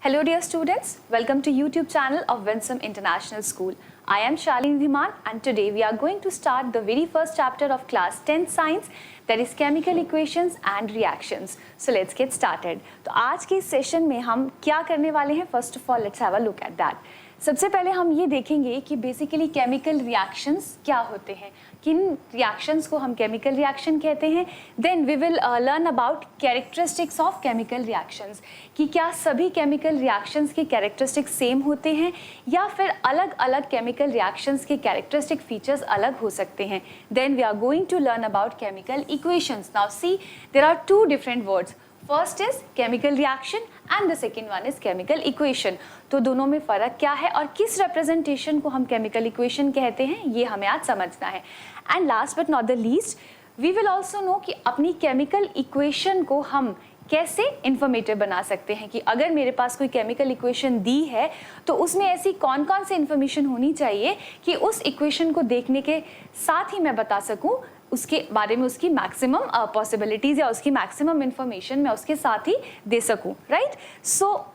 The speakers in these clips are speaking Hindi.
Hello dear students, welcome to YouTube channel of Winsome International School. I am Shalini Dhiman and today we are going to start the very first chapter of class 10 science, that is chemical equations and reactions. So let's get started. तो आज के इस सेशन में हम क्या करने वाले हैं? First of all, let's have a look at that. सबसे पहले हम ये देखेंगे कि बेसिकली केमिकल रिएक्शंस क्या होते हैं, किन रिएक्शंस को हम केमिकल रिएक्शन कहते हैं. Then we will learn about characteristics of chemical reactions, कि क्या सभी केमिकल रिएक्शंस के कैरेक्टरिस्टिक्स सेम होते हैं या फिर अलग अलग केमिकल रिएक्शंस के कैरेक्टरिस्टिक फीचर्स अलग हो सकते हैं. Then we are going to learn about chemical equations. Now see, there are two different words. First is chemical reaction and the second one is chemical equation. तो दोनों में फ़र्क क्या है और किस रिप्रेजेंटेशन को हम केमिकल इक्वेशन कहते हैं, ये हमें आज समझना है. And last but not the least, we will also know कि अपनी केमिकल इक्वेशन को हम कैसे इंफॉर्मेटिव बना सकते हैं, कि अगर मेरे पास कोई केमिकल इक्वेशन दी है तो उसमें ऐसी कौन कौन सी इन्फॉर्मेशन होनी चाहिए कि उस इक्वेशन को देखने के साथ ही मैं बता सकूं उसके बारे में, उसकी मैक्सिमम पॉसिबिलिटीज़ या उसकी मैक्सिमम इंफॉर्मेशन मैं उसके साथ ही दे सकूं. Right. So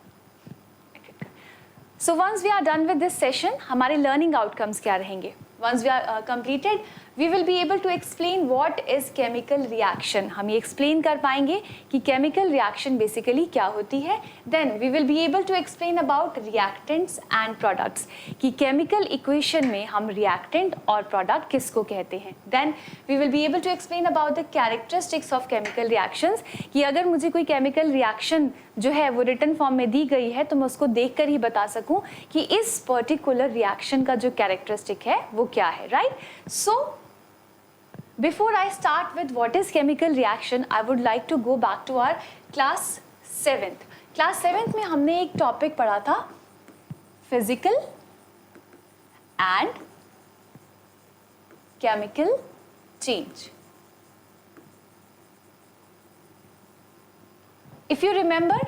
once we are done with this session, हमारे लर्निंग आउटकम्स क्या रहेंगे? Once we are completed, we will be able to explain what is chemical reaction. हम ये explain कर पाएंगे कि chemical reaction basically क्या होती है. Then we will be able to explain about reactants and products, कि chemical equation में हम reactant और product किसको कहते हैं. Then we will be able to explain about the characteristics of chemical reactions, कि अगर मुझे कोई chemical reaction जो है वो रिटन फॉर्म में दी गई है तो मैं उसको देखकर ही बता सकूं कि इस पर्टिकुलर रिएक्शन का जो कैरेक्टरिस्टिक है वो क्या है. Right. So before I start with what is chemical reaction, I would like to go back to our class 7th. Class 7th में हमने एक टॉपिक पढ़ा था, physical and chemical change. If you remember,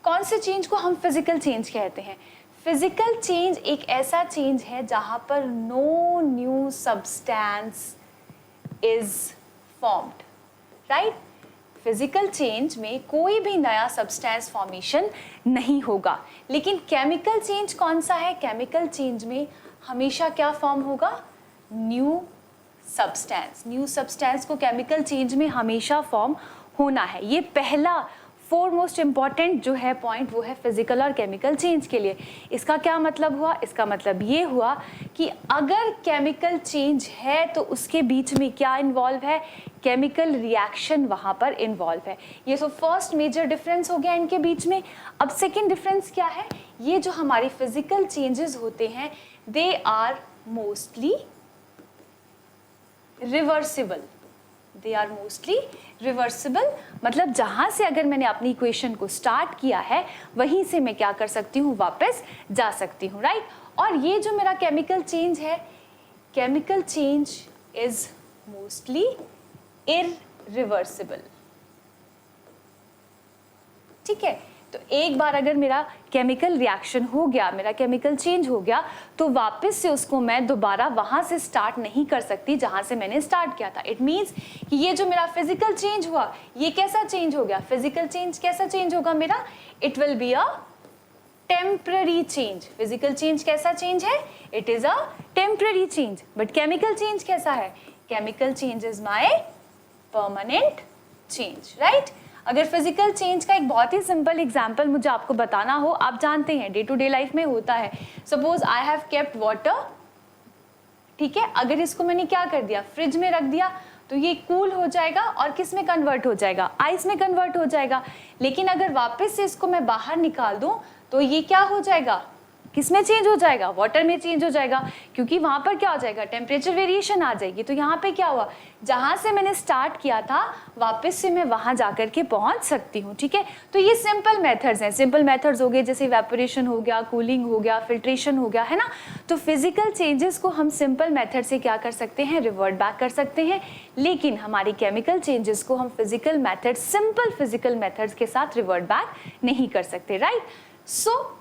कौन से चेंज को हम फिजिकल चेंज कहते हैं? फिजिकल चेंज एक ऐसा चेंज है जहां पर no new substance is formed. Right. Physical change में कोई भी नया सब्सटेंस फॉर्मेशन नहीं होगा. लेकिन केमिकल चेंज कौन सा है? केमिकल चेंज में हमेशा क्या फॉर्म होगा? New substance. न्यू सब्सटेंस को केमिकल चेंज में हमेशा फॉर्म होना है. ये पहला मोस्ट इम्पॉर्टेंट जो है पॉइंट वो है फिजिकल और केमिकल चेंज के लिए. इसका क्या मतलब हुआ? इसका मतलब ये हुआ कि अगर केमिकल चेंज है तो उसके बीच में क्या इन्वॉल्व है? केमिकल रिएक्शन वहाँ पर इन्वॉल्व है. ये तो फर्स्ट मेजर डिफरेंस हो गया इनके बीच में. अब सेकेंड डिफरेंस क्या है? ये जो हमारी फिजिकल चेंजेस होते हैं they are mostly reversible. They are mostly reversible, मतलब जहाँ से अगर मैंने अपनी इक्वेशन को स्टार्ट किया है वहीं से मैं क्या कर सकती हूँ? वापस जा सकती हूँ. राइट. और ये जो मेरा केमिकल चेंज है, chemical change is mostly irreversible. ठीक है. तो एक बार अगर मेरा केमिकल रिएक्शन हो गया, मेरा केमिकल चेंज हो गया, तो वापस से उसको मैं दोबारा वहां से स्टार्ट नहीं कर सकती जहां से मैंने स्टार्ट किया था. इट मीन्स कि ये जो मेरा फिजिकल चेंज हुआ, ये कैसा चेंज हो गया? फिजिकल चेंज कैसा चेंज होगा मेरा? It will be a temporary change. Physical change कैसा चेंज है? It is a temporary change. But chemical change कैसा है? Chemical change is my permanent change. Right. अगर फिजिकल चेंज का एक बहुत ही सिंपल एग्जांपल मुझे आपको बताना हो, आप जानते हैं डे टू डे लाइफ में होता है. Suppose I have kept water. ठीक है. अगर इसको मैंने क्या कर दिया? फ्रिज में रख दिया, तो ये कूल हो जाएगा और किस में कन्वर्ट हो जाएगा? आइस में कन्वर्ट हो जाएगा. लेकिन अगर वापस से इसको मैं बाहर निकाल दूं तो ये क्या हो जाएगा? किस में चेंज हो जाएगा? वाटर में चेंज हो जाएगा, क्योंकि वहां पर क्या हो जाएगा? टेम्परेचर वेरिएशन आ जाएगी. तो यहाँ पे क्या हुआ? जहां से मैंने स्टार्ट किया था वापस से मैं वहां जाकर के पहुंच सकती हूँ. ठीक है. तो ये सिंपल मेथड्स हैं. सिंपल मेथड्स हो गए जैसे इवेपोरेशन हो गया, कूलिंग हो गया, फिल्ट्रेशन हो गया, है ना. तो फिजिकल चेंजेस को हम सिंपल मेथड से क्या कर सकते हैं? रिवर्ट बैक कर सकते हैं. लेकिन हमारी केमिकल चेंजेस को हम physical method, simple physical methods के साथ रिवर्ट बैक नहीं कर सकते. Right. So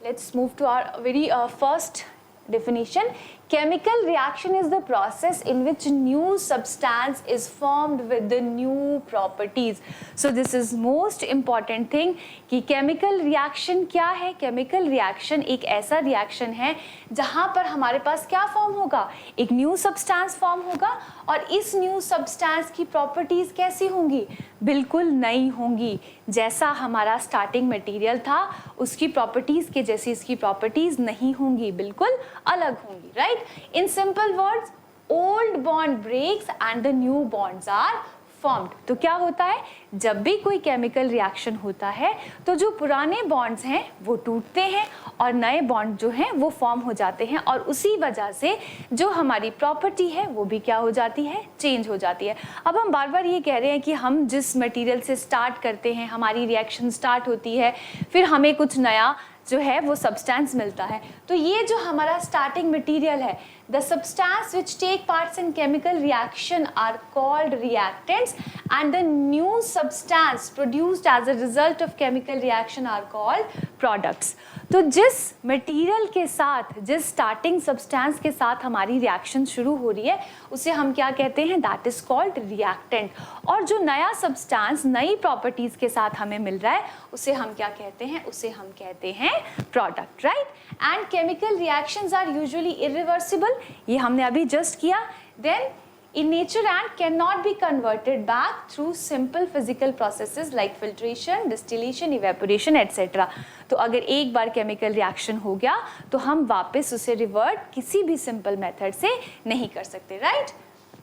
let's move to our very first definition. Chemical reaction is the process in which new substance is formed with the new properties. So this is most important thing कि chemical reaction क्या है? Chemical reaction एक ऐसा reaction है जहाँ पर हमारे पास क्या form होगा? एक new substance form होगा और इस new substance की properties कैसी होंगी? बिल्कुल नई होंगी। जैसा हमारा starting material था उसकी properties के जैसी इसकी properties नहीं होंगी, बिल्कुल अलग होंगी, right? In simple words, old bond breaks and the new bonds are formed. तो क्या होता है, जब भी कोई केमिकल रिएक्शन होता है तो जो पुराने बॉन्ड्स हैं वो टूटते हैं और नए बॉन्ड जो हैं वो फॉर्म हो जाते हैं और उसी वजह से जो हमारी प्रॉपर्टी है वो भी क्या हो जाती है, चेंज हो जाती है। अब हम बार बार ये कह रहे हैं कि हम जिस मटेरियल से स्टार्ट करते हैं, हमारी रिएक्शन स्टार्ट होती है, फिर हमें कुछ नया जो है वो सब्सटेंस मिलता है। तो ये जो हमारा स्टार्टिंग मटेरियल है, the substance which take parts in chemical reaction are called reactants and the new substance produced as a result of chemical reaction are called products. तो जिस मटेरियल के साथ, जिस स्टार्टिंग सब्सटेंस के साथ हमारी रिएक्शन शुरू हो रही है उसे हम क्या कहते हैं, दैट इज कॉल्ड रिएक्टेंट। और जो नया सब्सटेंस नई प्रॉपर्टीज के साथ हमें मिल रहा है उसे हम क्या कहते हैं, उसे हम कहते हैं product, right. And chemical reactions are usually irreversible, ये हमने अभी जस्ट किया। Then in nature and cannot be converted back through simple physical processes like filtration, distillation, evaporation, etc. तो अगर एक बार केमिकल रिएक्शन हो गया तो हम वापस उसे रिवर्ट किसी भी सिंपल मेथड से नहीं कर सकते, right.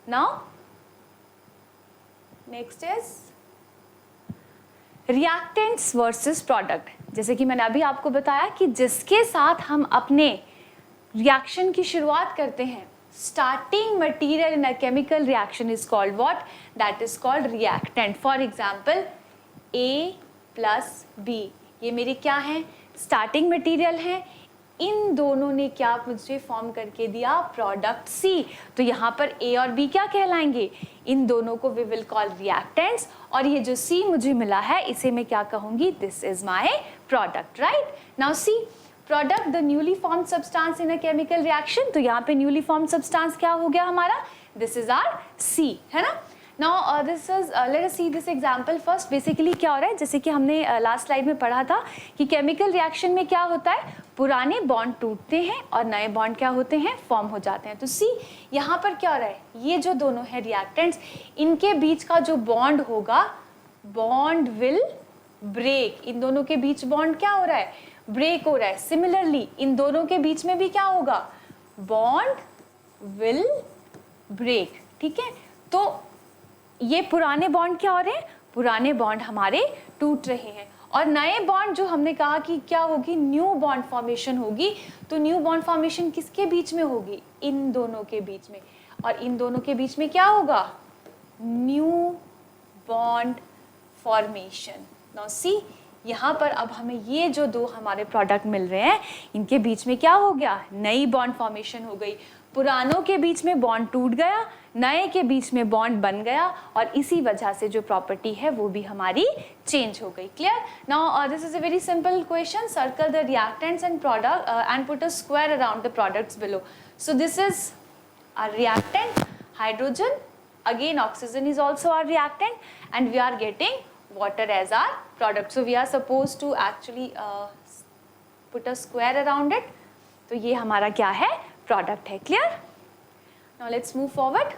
Now next is reactants versus product. जैसे कि मैंने अभी आपको बताया कि जिसके साथ हम अपने रिएक्शन की शुरुआत करते हैं, starting material in a chemical reaction is called what? That is called reactant. For example, A plus B, ये मेरे क्या हैं, starting material हैं। इन दोनों ने क्या मुझे फॉर्म करके दिया, प्रोडक्ट C। तो यहाँ पर A और B क्या कहलाएंगे, इन दोनों को we will call reactants। और ये जो C मुझे मिला है इसे मैं क्या कहूँगी, this is my product, right? Now see, product the newly formed substance in a chemical reaction. तो यहाँ पे न्यूली फॉर्म्ड सब्सटेंस क्या हो गया हमारा, दिस इज आवर सी, है ना। Now this is, late us see this example first. Basically क्या हो रहा है, जैसे कि हमने लास्ट स्लाइड में पढ़ा था कि केमिकल रिएक्शन में क्या होता है, पुराने बॉन्ड टूटते हैं और नए बॉन्ड क्या होते हैं, फॉर्म हो जाते हैं। तो सी यहाँ पर क्या हो रहा है, ये जो दोनों है रिएक्टेंट्स, इनके बीच का जो बॉन्ड होगा, बॉन्ड विल ब्रेक। इन दोनों के बीच बॉन्ड क्या हो रहा है, ब्रेक हो रहा है। सिमिलरली इन दोनों के बीच में भी क्या होगा, बॉन्ड विल ब्रेक, ठीक है। तो ये पुराने बॉन्ड क्या हो रहे हैं, पुराने बॉन्ड हमारे टूट रहे हैं और नए बॉन्ड जो हमने कहा कि क्या होगी, न्यू बॉन्ड फॉर्मेशन होगी। तो न्यू बॉन्ड फॉर्मेशन किसके बीच में होगी, इन दोनों के बीच में। और इन दोनों के बीच में क्या होगा, new bond formation. Now see, यहाँ पर अब हमें ये जो दो हमारे प्रोडक्ट मिल रहे हैं इनके बीच में क्या हो गया, नई बॉन्ड फॉर्मेशन हो गई। पुरानों के बीच में बॉन्ड टूट गया, नए के बीच में बॉन्ड बन गया और इसी वजह से जो प्रॉपर्टी है वो भी हमारी चेंज हो गई। Clear. Now this is a very simple question, circle the reactants and product and put a square around the products below. So this is a reactant, hydrogen, again oxygen is also a reactant and we are getting water as our product. So we are supposed to actually put a square around it. तो ये हमारा क्या है, product है। Clear? Now let's move forward.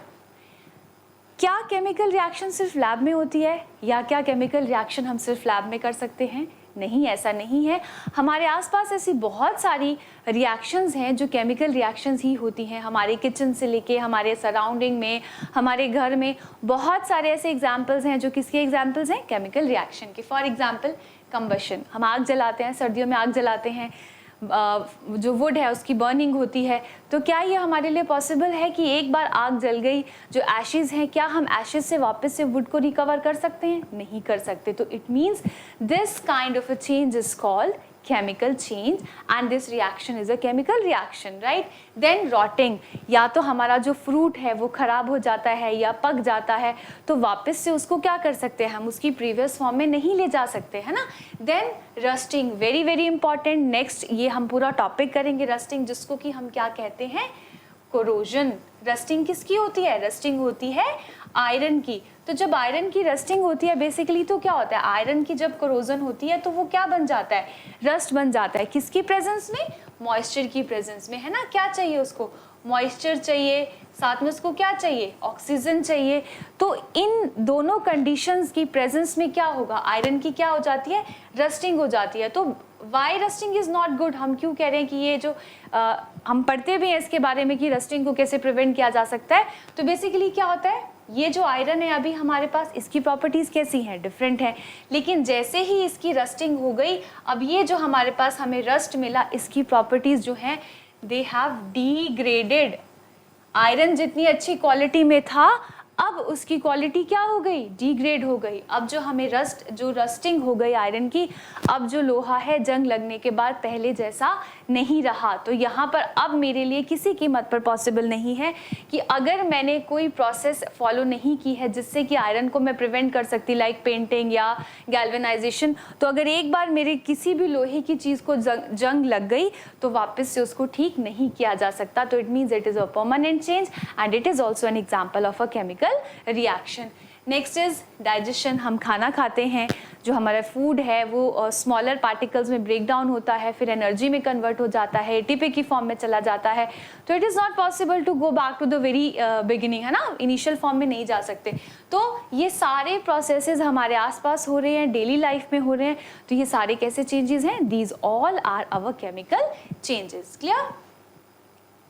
क्या केमिकल रिएक्शन सिर्फ लैब में होती है या क्या केमिकल रिएक्शन हम सिर्फ लैब में कर सकते हैं? नहीं, ऐसा नहीं है। हमारे आसपास ऐसी बहुत सारी रिएक्शंस हैं जो केमिकल रिएक्शंस ही होती हैं। हमारे किचन से लेके हमारे सराउंडिंग में, हमारे घर में बहुत सारे ऐसे एग्जांपल्स हैं जो किसके एग्जांपल्स हैं, केमिकल रिएक्शन के। फॉर एग्जांपल कंबशन, हम आग जलाते हैं, सर्दियों में आग जलाते हैं, जो वुड है उसकी बर्निंग होती है। तो क्या ये हमारे लिए पॉसिबल है कि एक बार आग जल गई, जो एशेज़ हैं, क्या हम एशेज़ से वापस से वुड को रिकवर कर सकते हैं? नहीं कर सकते। तो it means this kind of a change is called chemical change and this reaction is a chemical reaction, right? Then rotting, या तो हमारा जो फ्रूट है वो खराब हो जाता है या पक जाता है तो वापस से उसको क्या कर सकते हैं, हम उसकी प्रीवियस फॉर्म में नहीं ले जा सकते, है ना। Then rusting, very very important. Next ये हम पूरा टॉपिक करेंगे रस्टिंग, जिसको कि हम क्या कहते हैं, कोरोजन। रस्टिंग किसकी होती है? रस्टिंग होती है आयरन की। तो जब आयरन की रस्टिंग होती है बेसिकली तो क्या होता है, आयरन की जब कोरोजन होती है तो वो क्या बन जाता है? रस्ट बन जाता है। किसकी प्रेजेंस में? मॉइस्चर की प्रेजेंस में, है ना। क्या चाहिए उसको? मॉइस्चर चाहिए, साथ में उसको क्या चाहिए? ऑक्सीजन चाहिए। तो इन दोनों कंडीशंस की प्रेजेंस में क्या होगा? आयरन की क्या हो जाती है? रस्टिंग हो जाती है। तो why rusting is not good? हम क्यों कह रहे हैं कि ये जो हम पढ़ते भी हैं इसके बारे में कि रस्टिंग को कैसे प्रिवेंट किया जा सकता है। तो बेसिकली क्या होता है, ये जो आयरन है अभी हमारे पास, इसकी प्रॉपर्टीज कैसी हैं? डिफरेंट है। लेकिन जैसे ही इसकी रस्टिंग हो गई, अब ये जो हमारे पास हमें रस्ट मिला, इसकी प्रॉपर्टीज जो हैं दे हैव डिग्रेडेड। आयरन जितनी अच्छी क्वालिटी में था, अब उसकी क्वालिटी क्या हो गई? डिग्रेड हो गई। अब जो हमें रस्टिंग हो गई आयरन की, अब जो लोहा है जंग लगने के बाद पहले जैसा नहीं रहा। तो यहाँ पर अब मेरे लिए किसी कीमत पर पॉसिबल नहीं है कि अगर मैंने कोई प्रोसेस फॉलो नहीं की है जिससे कि आयरन को मैं प्रिवेंट कर सकती, लाइक पेंटिंग या गैल्वेनाइजेशन, तो अगर एक बार मेरे किसी भी लोहे की चीज़ को जंग लग गई तो वापस से उसको ठीक नहीं किया जा सकता। तो it means it is a permanent change and it is also an example of a chemical reaction. Next is digestion. हम खाना खाते हैं, जो हमारा फूड है वो स्मॉलर पार्टिकल्स में ब्रेक डाउन होता है, फिर एनर्जी में कन्वर्ट हो जाता है, एटीपी की फॉर्म में चला जाता है। तो it is not possible to go back to the very beginning, है ना, इनिशियल फॉर्म में नहीं जा सकते। तो ये सारे प्रोसेसेस हमारे आसपास हो रहे हैं, डेली लाइफ में हो रहे हैं। तो ये सारे कैसे चेंजेस हैं? These all are our chemical changes. Clear?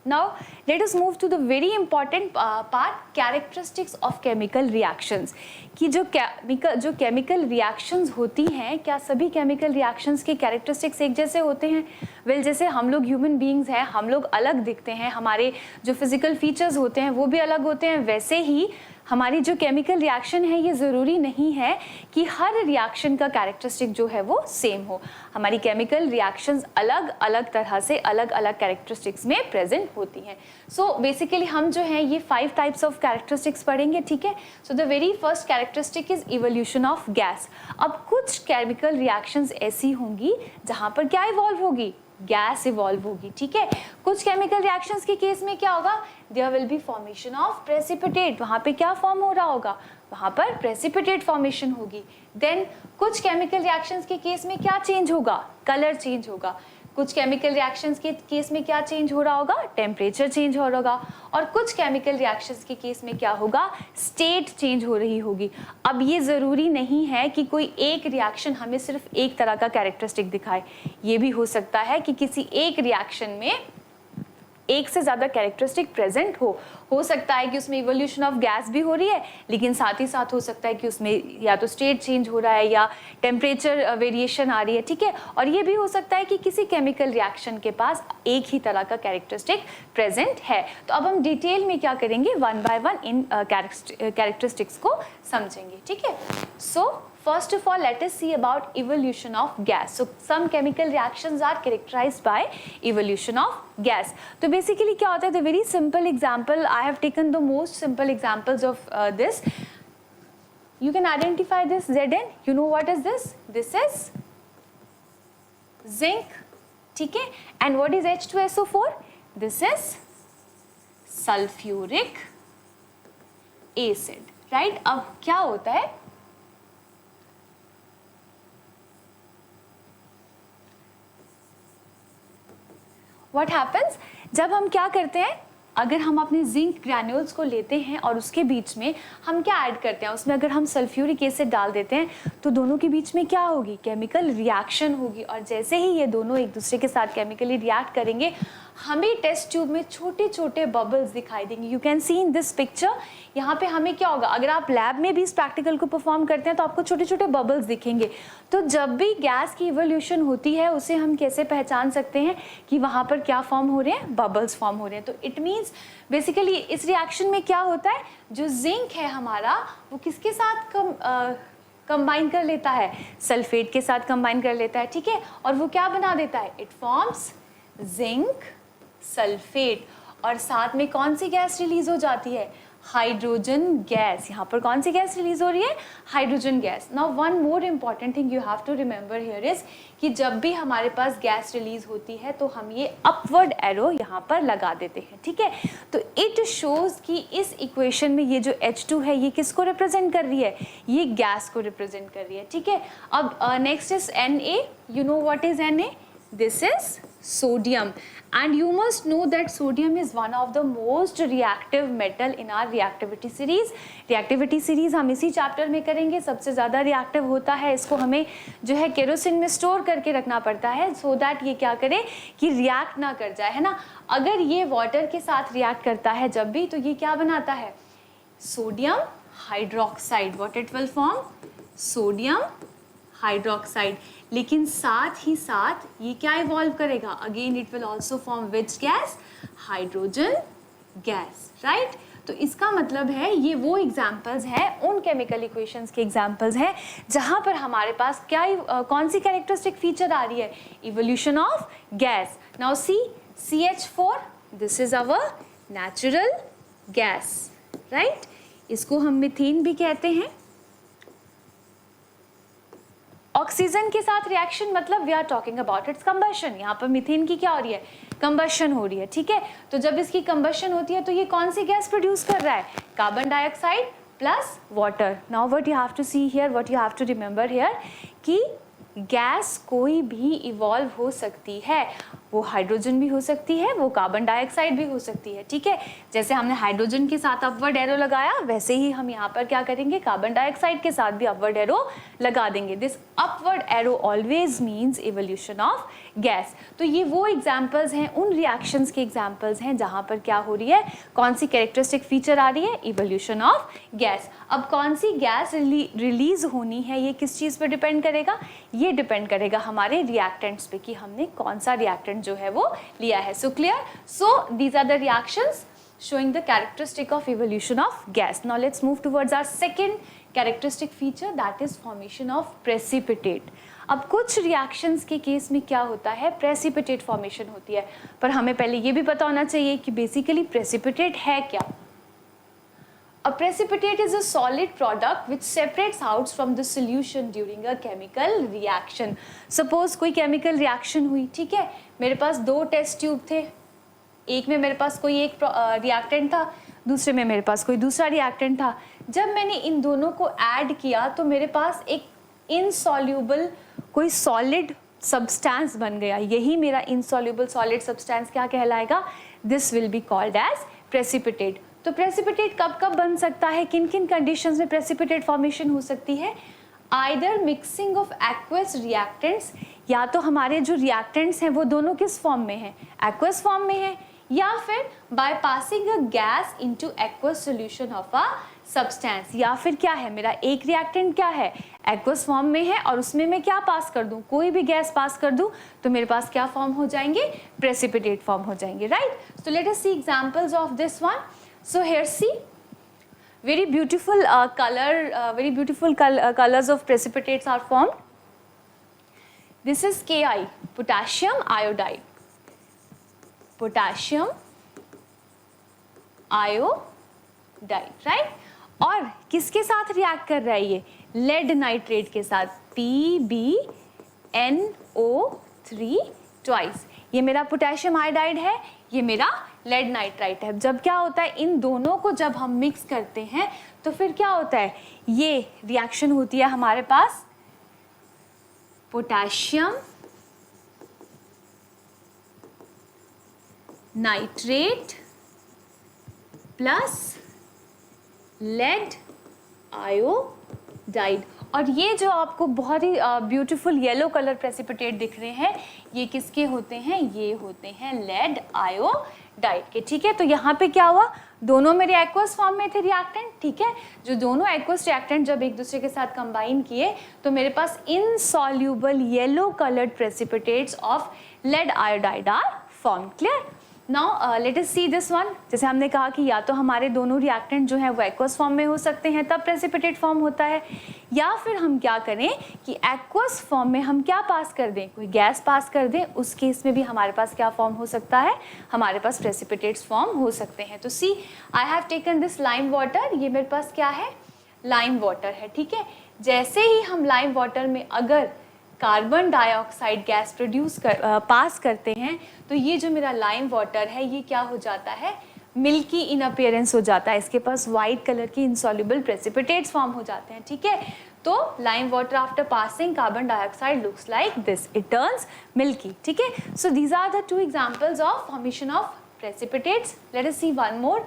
Now let us move to the very important part, characteristics of chemical reactions। कि जो केमिकल रिएक्शंस होती हैं, क्या सभी केमिकल रिएक्शंस के कैरेक्टरिस्टिक्स एक जैसे होते हैं? वेल, जैसे हम लोग ह्यूमन बीइंग्स हैं, हम लोग अलग दिखते हैं, हमारे जो फिजिकल फीचर्स होते हैं वो भी अलग होते हैं, वैसे ही हमारी जो केमिकल रिएक्शन है ये ज़रूरी नहीं है कि हर रिएक्शन का कैरेक्टरिस्टिक जो है वो सेम हो। हमारी केमिकल रिएक्शंस अलग अलग तरह से अलग अलग कैरेक्टरिस्टिक्स में प्रेजेंट होती हैं। सो बेसिकली हम जो है ये 5 टाइप्स ऑफ कैरेक्टरिस्टिक्स पढ़ेंगे, ठीक है। So the very first characteristic is evolution of gas. अब कुछ केमिकल रिएक्शंस ऐसी होंगी जहाँ पर क्या इवॉल्व होगी? गैस इवॉल्व होगी, ठीक है। कुछ केमिकल रिएक्शंस के केस में क्या होगा? There will be formation of precipitate. वहाँ पे क्या फॉर्म हो रहा होगा? वहाँ पर प्रेसिपिटेट फॉर्मेशन होगी। देन कुछ केमिकल रिएक्शंस के केस में क्या चेंज होगा? कलर चेंज होगा। कुछ केमिकल रिएक्शंस के केस में क्या चेंज हो रहा होगा? टेम्परेचर चेंज हो रहा होगा। और कुछ केमिकल रिएक्शंस के केस में क्या होगा? स्टेट चेंज हो रही होगी। अब ये ज़रूरी नहीं है कि कोई एक रिएक्शन हमें सिर्फ एक तरह का कैरेक्टरिस्टिक दिखाए। ये भी हो सकता है कि किसी एक रिएक्शन में एक से ज़्यादा कैरेक्टरिस्टिक प्रेजेंट हो सकता है कि उसमें इवोल्यूशन ऑफ गैस भी हो रही है, लेकिन साथ ही साथ हो सकता है कि उसमें या तो स्टेट चेंज हो रहा है या टेम्परेचर वेरिएशन आ रही है, ठीक है। और ये भी हो सकता है कि किसी केमिकल रिएक्शन के पास एक ही तरह का कैरेक्टरिस्टिक प्रेजेंट है। तो अब हम डिटेल में क्या करेंगे? 1 by 1 इन कैरेक्टरिस्टिक्स को समझेंगे, ठीक है। सो first of all, let us see about evolution of gas. So some chemical reactions are characterized by evolution of gas. तो basically क्या होता है? The very simple example, I have taken the most simple examples of this. You can identify this Zn. You know what is this? This is zinc, ठीक है। And what is H2SO4? This is sulfuric acid, right? अब क्या होता है? What happens? जब हम क्या करते हैं, अगर हम अपने जिंक ग्रैन्यूल्स को लेते हैं और उसके बीच में हम क्या ऐड करते हैं, उसमें अगर हम सल्फ्यूरिक एसिड डाल देते हैं तो दोनों के बीच में क्या होगी? केमिकल रिएक्शन होगी। और जैसे ही ये दोनों एक दूसरे के साथ केमिकली रिएक्ट करेंगे, हमें टेस्ट ट्यूब में छोटे छोटे बबल्स दिखाई देंगे। You can see in this picture. यहाँ पे हमें क्या होगा? अगर आप लैब में भी इस प्रैक्टिकल को परफॉर्म करते हैं तो आपको छोटे छोटे बबल्स दिखेंगे। तो जब भी गैस की इवोल्यूशन होती है उसे हम कैसे पहचान सकते हैं कि वहाँ पर क्या फॉर्म हो रहे हैं? बबल्स फॉर्म हो रहे हैं। तो इट मीन्स बेसिकली इस रिएक्शन में क्या होता है? जो जिंक है हमारा वो किसके साथ कंबाइन कर लेता है? सल्फेट के साथ कंबाइन कर लेता है, ठीक है। और वो क्या बना देता है? It forms zinc sulphate. और साथ में कौन सी गैस रिलीज हो जाती है? Hydrogen gas. यहाँ पर कौन सी गैस रिलीज हो रही है? Hydrogen gas. Now one more important thing you have to remember here is कि जब भी हमारे पास गैस रिलीज होती है तो हम ये अपवर्ड एरो यहाँ पर लगा देते हैं, ठीक है। तो इट शोज कि इस इक्वेशन में ये जो H2 है ये किसको रिप्रेजेंट कर रही है? ये गैस को रिप्रेजेंट कर रही है, ठीक है। अब next is Na। You know what is Na? This is sodium, and you must know that sodium is one of the most reactive metal in our reactivity series. reactivity series हम इसी चैप्टर में करेंगे। सबसे ज़्यादा रिएक्टिव होता है, इसको हमें जो है केरोसिन में स्टोर करके रखना पड़ता है सो दैट ये क्या करे कि रिएक्ट ना कर जाए, है ना। अगर ये वाटर के साथ रिएक्ट करता है जब भी, तो ये क्या बनाता है? Sodium hydroxide. What it will form? Sodium hydroxide. लेकिन साथ ही साथ ये क्या इवॉल्व करेगा? Again it will also form which gas? Hydrogen gas, right. तो इसका मतलब है ये वो एग्जाम्पल्स हैं, उन केमिकल इक्वेशंस के एग्जाम्पल्स हैं जहाँ पर हमारे पास क्या कौन सी कैरेक्टरिस्टिक फीचर आ रही है? Evolution of gas. Now see CH4, this is our natural gas, right. इसको हम मीथेन भी कहते हैं। ऑक्सीजन के साथ रिएक्शन मतलब we are talking about its combustion. यहाँ पर मीथेन की क्या हो रही है? कंबशन हो रही है, ठीक है। तो जब इसकी कंबशन होती है तो ये कौन सी गैस प्रोड्यूस कर रहा है? Carbon dioxide plus water. Now what you have to see here, what you have to remember here कि गैस कोई भी इवॉल्व हो सकती है। वो हाइड्रोजन भी हो सकती है, वो कार्बन डाइऑक्साइड भी हो सकती है, ठीक है। जैसे हमने हाइड्रोजन के साथ अपवर्ड एरो लगाया, वैसे ही हम यहाँ पर क्या करेंगे? कार्बन डाइऑक्साइड के साथ भी अपवर्ड एरो लगा देंगे। This upward arrow always means evolution of gas. तो ये वो एग्जाम्पल्स हैं, उन रिएक्शंस के एग्जाम्पल्स हैं जहाँ पर क्या हो रही है? कौन सी कैरेक्टरिस्टिक फीचर आ रही है? Evolution of gas. अब कौन सी गैस रिलीज होनी है ये किस चीज़ पर डिपेंड करेगा? ये डिपेंड करेगा हमारे रिएक्टेंट्स पे कि हमने कौन सा रिएक्टेंट जो है वो लिया है। So clear? So these are the reactions showing the characteristic of evolution of gas. Now let's move towards our second characteristic feature, that is formation of precipitate. अब कुछ reactions के केस में क्या होता है? precipitate formation होती है। पर हमें पहले ये भी पता होना चाहिए कि basically precipitate है क्या? A precipitate is a solid product which separates out from the solution during a chemical reaction. Suppose कोई chemical reaction हुई, ठीक है। मेरे पास दो टेस्ट ट्यूब थे, एक में मेरे पास कोई एक रिएक्टेंट था, दूसरे में मेरे पास कोई दूसरा रिएक्टेंट था। जब मैंने इन दोनों को ऐड किया तो मेरे पास एक इनसॉल्यूबल कोई सॉलिड सब्सटेंस बन गया। यही मेरा इनसॉल्यूबल सॉलिड सब्सटेंस क्या कहलाएगा? This will be called as precipitate. तो प्रेसिपिटेट कब कब बन सकता है? किन किन कंडीशंस में प्रेसिपिटेट फॉर्मेशन हो सकती है? Either mixing of aqueous reactants, या तो हमारे जो रिएक्टेंट्स हैं वो दोनों किस फॉर्म में हैं? एक्वस फॉर्म में है, या फिर by passing a gas into aqueous solution of a substance, या फिर क्या है मेरा एक रिएक्टेंट क्या है? एक्वस फॉर्म में है और उसमें मैं क्या पास कर दूं? कोई भी गैस पास कर दूं तो मेरे पास क्या फॉर्म हो जाएंगे? प्रेसिपिटेट फॉर्म हो जाएंगे, right. So let us see examples of this one. So here see very beautiful colors of precipitates are formed. This is Ki, potassium iodide. Potassium iodide, right? और किसके साथ रिएक्ट कर रहा है ये? लेड नाइट्रेट के साथ, PbNO3 ट्वाइस। ये मेरा पोटेशियम आयोडाइड है, ये मेरा लेड नाइट्राइट है। जब क्या होता है, इन दोनों को जब हम मिक्स करते हैं तो फिर क्या होता है? ये रिएक्शन होती है हमारे पास potassium nitrate plus lead iodide. और ये जो आपको बहुत ही ब्यूटीफुल येलो कलर प्रेसिपिटेट दिख रहे हैं, ये किसके होते हैं? ये होते हैं लेड आयोडाइड के, ठीक है। तो यहाँ पे क्या हुआ? दोनों मेरे एक्वस फॉर्म में थे रिएक्टेंट, ठीक है। जो दोनों एक्वस रिएक्टेंट जब एक दूसरे के साथ कंबाइन किए तो मेरे पास insoluble yellow coloured precipitates of lead iodide are form. Clear? Now let us see this one. जैसे हमने कहा कि या तो हमारे दोनों रिएक्टेंट जो है वो एक्वस फॉर्म में हो सकते हैं तब प्रेसिपिटेट फॉर्म होता है, या फिर हम क्या करें कि एक्वस फॉर्म में हम क्या पास कर दें, कोई गैस पास कर दें, उस केस में भी हमारे पास क्या फॉर्म हो सकता है, हमारे पास प्रेसिपिटेट्स फॉर्म हो सकते हैं। तो see I have taken this lime water, ये मेरे पास क्या है, लाइम वाटर है, ठीक है। जैसे ही हम लाइम वाटर में अगर कार्बन डाइऑक्साइड गैस पास करते हैं तो ये जो मेरा लाइम वाटर है ये क्या हो जाता है, मिल्की इन अपीयरेंस हो जाता है, इसके पास वाइट कलर की इनसॉल्युबल प्रेसिपिटेट्स फॉर्म हो जाते हैं, ठीक है। तो lime water after passing carbon dioxide looks like this, it turns milky, ठीक है। So these are the two examples of formation of precipitates. Let us see one more,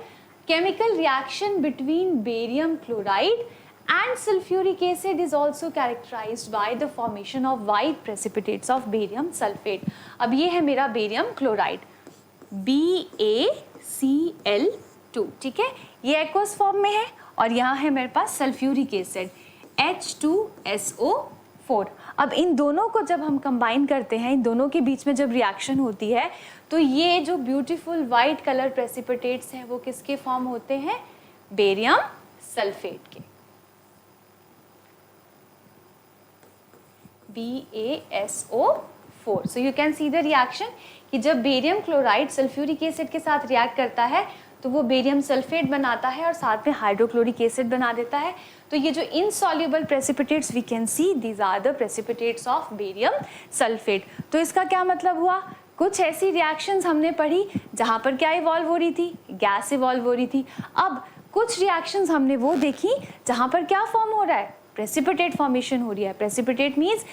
chemical reaction between barium chloride and sulfuric acid is also characterized by the formation of white precipitates of barium sulfate। अब ये है मेरा बेरियम क्लोराइड BaCl2, ठीक है, ये एक्वस फॉर्म में है, और यहाँ है मेरे पास सल्फ्यूरिक एसिड H2SO4। अब इन दोनों को जब हम कंबाइन करते हैं, इन दोनों के बीच में जब रिएक्शन होती है तो ये जो ब्यूटीफुल वाइट कलर प्रेसिपिटेट्स हैं वो किसके फॉर्म होते हैं, बेरियम सल्फेट के, BaSO4। So you can see the reaction कि जब बेरियम क्लोराइड सल्फ्यूरिक एसिड के साथ रिएक्ट करता है तो वो बेरियम सल्फेट बनाता है और साथ में हाइड्रोक्लोरिक एसिड बना देता है। तो ये जो insoluble precipitates we can see, these are the precipitates of barium sulphate. तो इसका क्या मतलब हुआ, कुछ ऐसी रिएक्शंस हमने पढ़ी जहाँ पर क्या इवॉल्व हो रही थी, गैस इवॉल्व हो रही थी। अब कुछ रिएक्शंस हमने वो देखी जहाँ पर क्या फॉर्म हो रहा है, precipitate formation हो रही है। precipitate means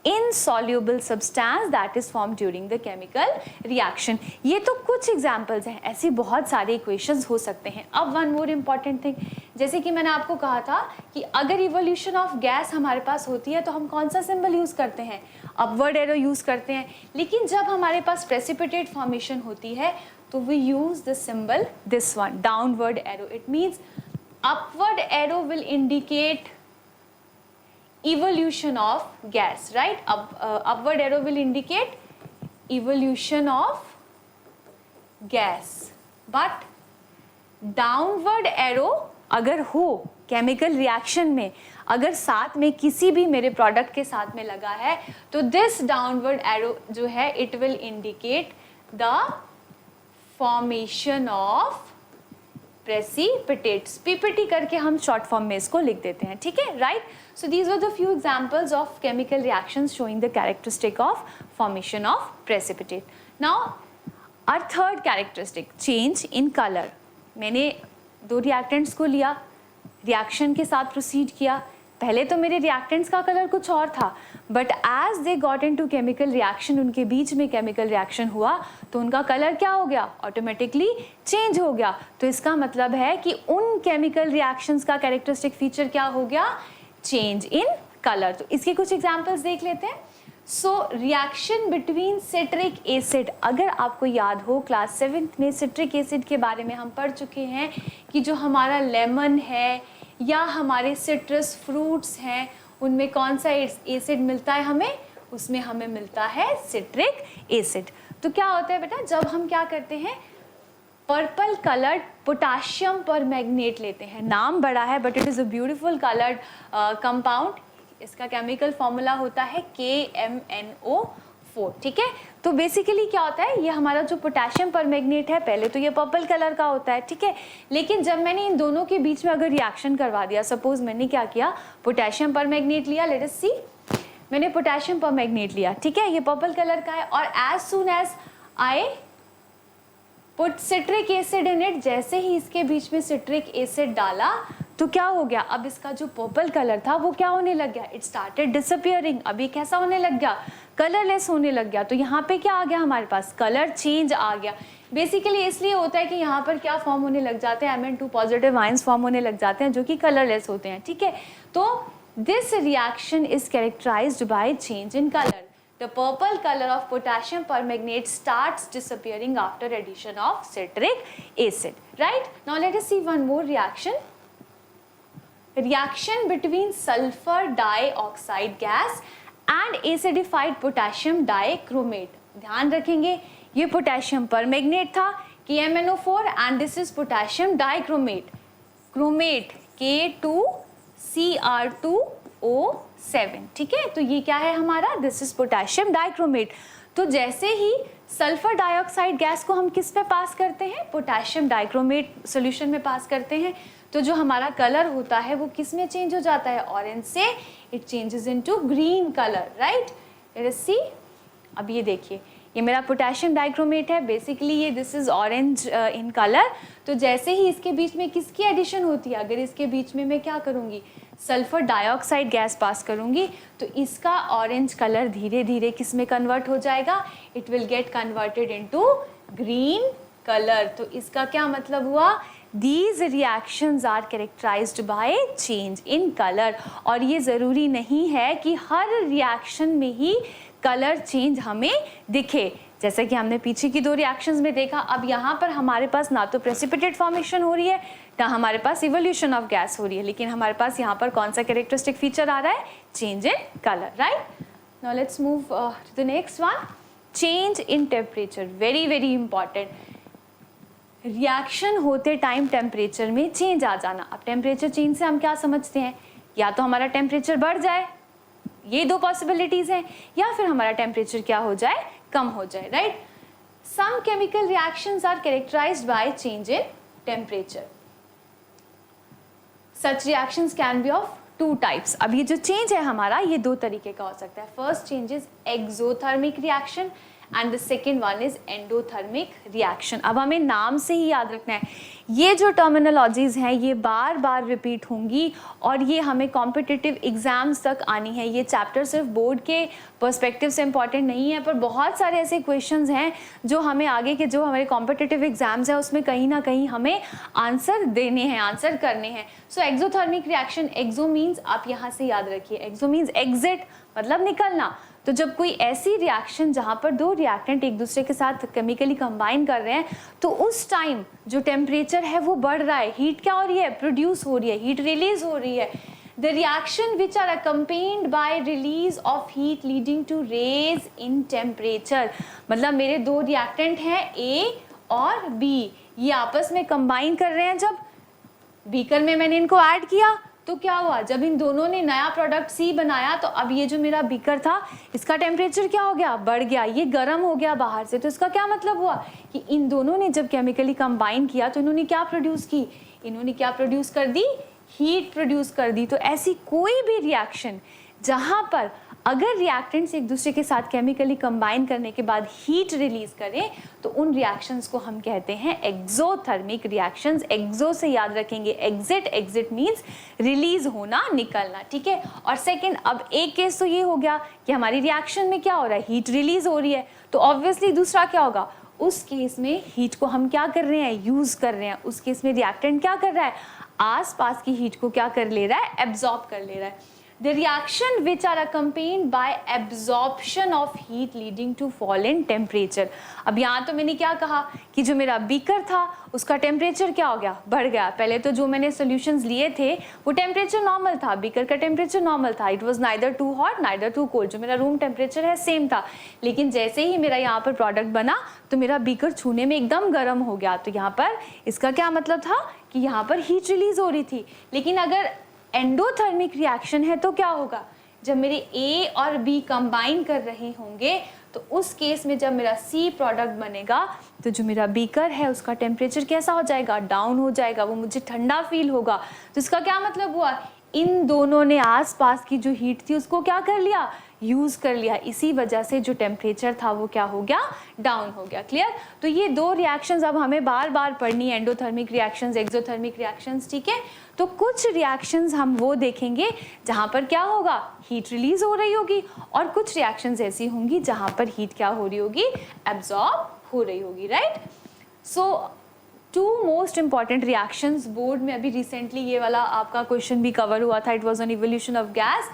insoluble substance that is formed during the chemical reaction। ये तो कुछ एग्जाम्पल्स हैं, ऐसी बहुत सारे इक्वेशंस हो सकते हैं। अब वन मोर इम्पॉर्टेंट थिंग, जैसे कि मैंने आपको कहा था कि अगर इवोल्यूशन ऑफ गैस हमारे पास होती है तो हम कौन सा सिंबल यूज करते हैं, अपवर्ड एरो यूज करते हैं, लेकिन जब हमारे पास precipitate formation होती है तो we use the symbol this one, downward arrow। it means upward arrow will indicate evolution of gas, right? Upward arrow will indicate evolution of gas, but downward arrow अगर हो केमिकल रिएक्शन में, अगर साथ में किसी भी मेरे प्रोडक्ट के साथ में लगा है तो दिस डाउनवर्ड एरो जो है it will indicate the formation of precipitates. PPT करके हम शॉर्ट फॉर्म में इसको लिख देते हैं, ठीक है, right. So these were the few examples of chemical reactions showing the characteristic of formation of precipitate. Now our third characteristic, change in colour. मैंने दो रिएक्टेंट्स को लिया, रिएक्शन के साथ प्रोसीड किया, पहले तो मेरे रिएक्टेंट्स का कलर कुछ और था, but as they got into chemical reaction, उनके बीच में केमिकल रिएक्शन हुआ तो उनका कलर क्या हो गया, ऑटोमेटिकली चेंज हो गया। तो इसका मतलब है कि उन केमिकल रिएक्शंस का कैरेक्टरिस्टिक फीचर क्या हो गया, चेंज इन कलर। तो इसके कुछ एग्जांपल्स देख लेते हैं। So reaction between citric acid, अगर आपको याद हो क्लास 7th में सिट्रिक एसिड के बारे में हम पढ़ चुके हैं कि जो हमारा लेमन है या हमारे सिट्रस फ्रूट्स हैं उनमें कौन सा एसिड मिलता है हमें, उसमें हमें मिलता है सिट्रिक एसिड। तो क्या होता है बेटा, जब हम क्या करते हैं पर्पल कलर्ड पोटाशियम परमैंगनेट लेते हैं, नाम बड़ा है but it is a beautiful coloured compound, इसका केमिकल फॉर्मूला होता है KMNO4, ठीक है। तो बेसिकली क्या होता है, ये हमारा जो पोटेशियम परमैंगनेट है पहले तो ये पर्पल कलर का होता है, ठीक है, लेकिन जब मैंने इन दोनों के बीच में अगर रिएक्शन करवा दिया, सपोज मैंने क्या किया, पोटेशियम परमैंगनेट लिया, लेट अस सी, मैंने पोटेशियम परमैंगनेट लिया, ठीक है, ये पर्पल कलर का है, और as soon as I put citric acid in it, जैसे ही इसके बीच में सिट्रिक एसिड डाला तो क्या हो गया, अब इसका जो पर्पल कलर था वो क्या होने लग गया, इट स्टार्टेड डिसअपियरिंग, अब ये कैसा होने लग गया, कलरलेस होने लग गया। तो यहाँ पे क्या आ गया हमारे पास, कलर चेंज आ गया। बेसिकली इसलिए होता है कि यहाँ पर क्या फॉर्म होने लग जाते हैं, Mn2 पॉजिटिव आयंस फॉर्म होने लग जाते हैं जो कि कलरलेस होते हैं, ठीक है। तो this reaction is characterised by change in colour. The purple color of potassium permanganate starts disappearing after addition of citric acid, right? Now let us see one more reaction. Reaction between sulfur dioxide gas and acidified potassium dichromate. ध्यान रखेंगे ये पोटेशियम परमैंगनेट था KMnO4 and this is potassium dichromate, chromate K2Cr2O7, ठीक है। तो ये क्या है हमारा, दिस इज पोटेशियम डाइक्रोमेट। तो जैसे ही सल्फर डाइऑक्साइड गैस को हम किस पे पास करते हैं, पोटेशियम डाइक्रोमेट सॉल्यूशन में पास करते हैं, तो जो हमारा कलर होता है वो किस में चेंज हो जाता है, ऑरेंज से it changes into green colour, right. Let's see, अब ये देखिए ये मेरा पोटेशियम डाइक्रोमेट है, बेसिकली ये this is orange in colour. तो जैसे ही इसके बीच में किसकी एडिशन होती है, अगर इसके बीच में मैं क्या करूँगी, सल्फर डाइऑक्साइड गैस पास करूँगी, तो इसका ऑरेंज कलर धीरे धीरे किस में कन्वर्ट हो जाएगा, it will get converted into green colour. तो इसका क्या मतलब हुआ, These reactions are characterized by change in color। और ये ज़रूरी नहीं है कि हर रिएक्शन में ही कलर चेंज हमें दिखे, जैसे कि हमने पीछे की 2 रिएक्शंस में देखा। अब यहाँ पर हमारे पास ना तो प्रेसिपिटेट फॉर्मेशन हो रही है ना हमारे पास इवोल्यूशन ऑफ गैस हो रही है, लेकिन हमारे पास यहाँ पर कौन सा कैरेक्टरिस्टिक फीचर आ रहा है, change in colour, right. Now let's move to the next one, change in temperature, very very important. Reaction होते टाइम टेम्परेचर में चेंज आ जाना। अब टेम्परेचर चेंज से हम क्या समझते हैं, या तो हमारा टेम्परेचर बढ़ जाए, ये 2 पॉसिबिलिटीज हैं, या फिर हमारा टेम्परेचर क्या हो जाए, कम हो जाए, right. Some chemical reactions are characterised by change in temperature. Such reactions can be of 2 types. अब ये जो चेंज है हमारा, ये 2 तरीके का हो सकता है। First change is exothermic reaction and the second one is endothermic reaction. अब हमें नाम से ही याद रखना है, ये जो टर्मिनोलॉजीज हैं ये बार बार रिपीट होंगी और ये हमें कॉम्पिटिटिव एग्जाम्स तक आनी है। ये चैप्टर सिर्फ बोर्ड के पर्सपेक्टिव से इम्पॉर्टेंट नहीं है, पर बहुत सारे ऐसे क्वेश्चंस हैं जो हमें आगे के जो हमारे कॉम्पिटिटिव एग्जाम्स हैं उसमें कहीं ना कहीं हमें आंसर देने हैं, आंसर करने हैं। सो एक्सोथर्मिक रिएक्शन, एक्सो मीन्स आप यहाँ से याद रखिए, एक्सो मीन्स एग्जिट, मतलब निकलना। तो जब कोई ऐसी रिएक्शन जहाँ पर 2 रिएक्टेंट एक दूसरे के साथ केमिकली कंबाइन कर रहे हैं, तो उस टाइम जो टेम्परेचर है वो बढ़ रहा है, हीट क्या हो रही है, प्रोड्यूस हो रही है, हीट रिलीज हो रही है। The reaction which are accompanied by release of heat leading to raise in temperature, मतलब मेरे 2 रिएक्टेंट हैं A और B, ये आपस में कंबाइन कर रहे हैं। जब बीकर में मैंने इनको ऐड किया तो क्या हुआ, जब इन दोनों ने नया प्रोडक्ट C बनाया, तो अब ये जो मेरा बीकर था इसका टेम्परेचर क्या हो गया, बढ़ गया, ये गर्म हो गया बाहर से। तो इसका क्या मतलब हुआ कि इन दोनों ने जब केमिकली कंबाइन किया तो इन्होंने क्या प्रोड्यूस की, इन्होंने क्या प्रोड्यूस कर दी, हीट प्रोड्यूस कर दी। तो ऐसी कोई भी रिएक्शन जहाँ पर अगर रिएक्टेंट्स एक दूसरे के साथ केमिकली कंबाइन करने के बाद हीट रिलीज करें, तो उन रिएक्शंस को हम कहते हैं एक्सोथर्मिक रिएक्शंस। एक्सो से याद रखेंगे एग्जिट, एग्जिट मींस रिलीज होना, निकलना, ठीक है। और सेकंड, अब एक केस तो ये हो गया कि हमारी रिएक्शन में क्या हो रहा है, हीट रिलीज हो रही है, तो ऑब्वियसली दूसरा क्या होगा, उस केस में हीट को हम क्या कर रहे हैं, यूज कर रहे हैं। उस केस में रिएक्टेंट क्या कर रहा है, आसपास की हीट को क्या कर ले रहा है, एब्जॉर्ब कर ले रहा है। The reaction which are accompanied by absorption of heat leading to fall in temperature। अब यहाँ तो मैंने क्या कहा कि जो मेरा बीकर था उसका टेम्परेचर क्या हो गया, बढ़ गया। पहले तो जो मैंने सॉल्यूशंस लिए थे वो टेम्परेचर नॉर्मल था, बीकर का टेम्परेचर नॉर्मल था, it was neither too hot neither too cold, जो मेरा रूम टेम्परेचर है सेम था। लेकिन जैसे ही मेरा यहाँ पर प्रोडक्ट बना तो मेरा बीकर छूने में एकदम गर्म हो गया। तो यहाँ पर इसका क्या मतलब था कि यहाँ पर हीट रिलीज हो रही थी। लेकिन अगर एंडोथर्मिक रिएक्शन है तो क्या होगा, जब मेरे A और B कंबाइन कर रहे होंगे तो उस केस में जब मेरा C प्रोडक्ट बनेगा तो जो मेरा बीकर है उसका टेम्परेचर कैसा हो जाएगा, डाउन हो जाएगा, वो मुझे ठंडा फील होगा। तो इसका क्या मतलब हुआ, इन दोनों ने आसपास की जो हीट थी उसको क्या कर लिया, यूज कर लिया। इसी वजह से जो टेम्परेचर था वो क्या हो गया, डाउन हो गया। क्लियर। तो ये 2 रिएक्शंस अब हमें बार बार पढ़नी है, एंडोथर्मिक रिएक्शंस, एक्सोथर्मिक रिएक्शंस, ठीक है। तो कुछ रिएक्शंस हम वो देखेंगे जहाँ पर क्या होगा, हीट रिलीज हो रही होगी, और कुछ रिएक्शंस ऐसी होंगी जहाँ पर हीट क्या हो रही होगी, एब्जॉर्ब हो रही होगी, राइट। सो 2 मोस्ट इंपॉर्टेंट रिएक्शंस बोर्ड में अभी रिसेंटली ये वाला आपका क्वेश्चन भी कवर हुआ था, it was on evolution of gas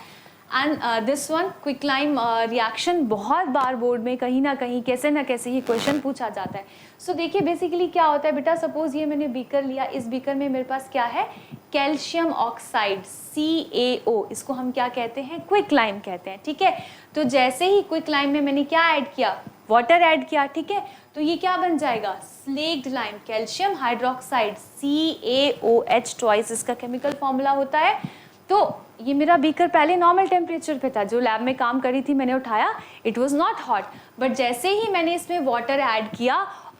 and this one quicklime reaction. बहुत बार बोर्ड में कहीं ना कहीं कैसे ना कैसे ये क्वेश्चन पूछा जाता है। सो देखिए बेसिकली क्या होता है बेटा, सपोज ये मैंने बीकर लिया, इस बीकर में मेरे पास क्या है, कैल्शियम ऑक्साइड CaO, इसको हम क्या कहते हैं, क्विकलाइम कहते हैं, ठीक है। तो जैसे ही क्विकलाइम में मैंने क्या ऐड किया, वाटर ऐड किया, ठीक है, तो ये क्या बन जाएगा, slaked lime, calcium hydroxide, CaOH twice इसका केमिकल फॉर्मूला होता है। तो ये मेरा बीकर पहले नॉर्मल टेम्परेचर पे था, जो लैब में काम करी थी मैंने उठाया, it was not hot, but जैसे ही मैंने इसमें वाटर ऐड किया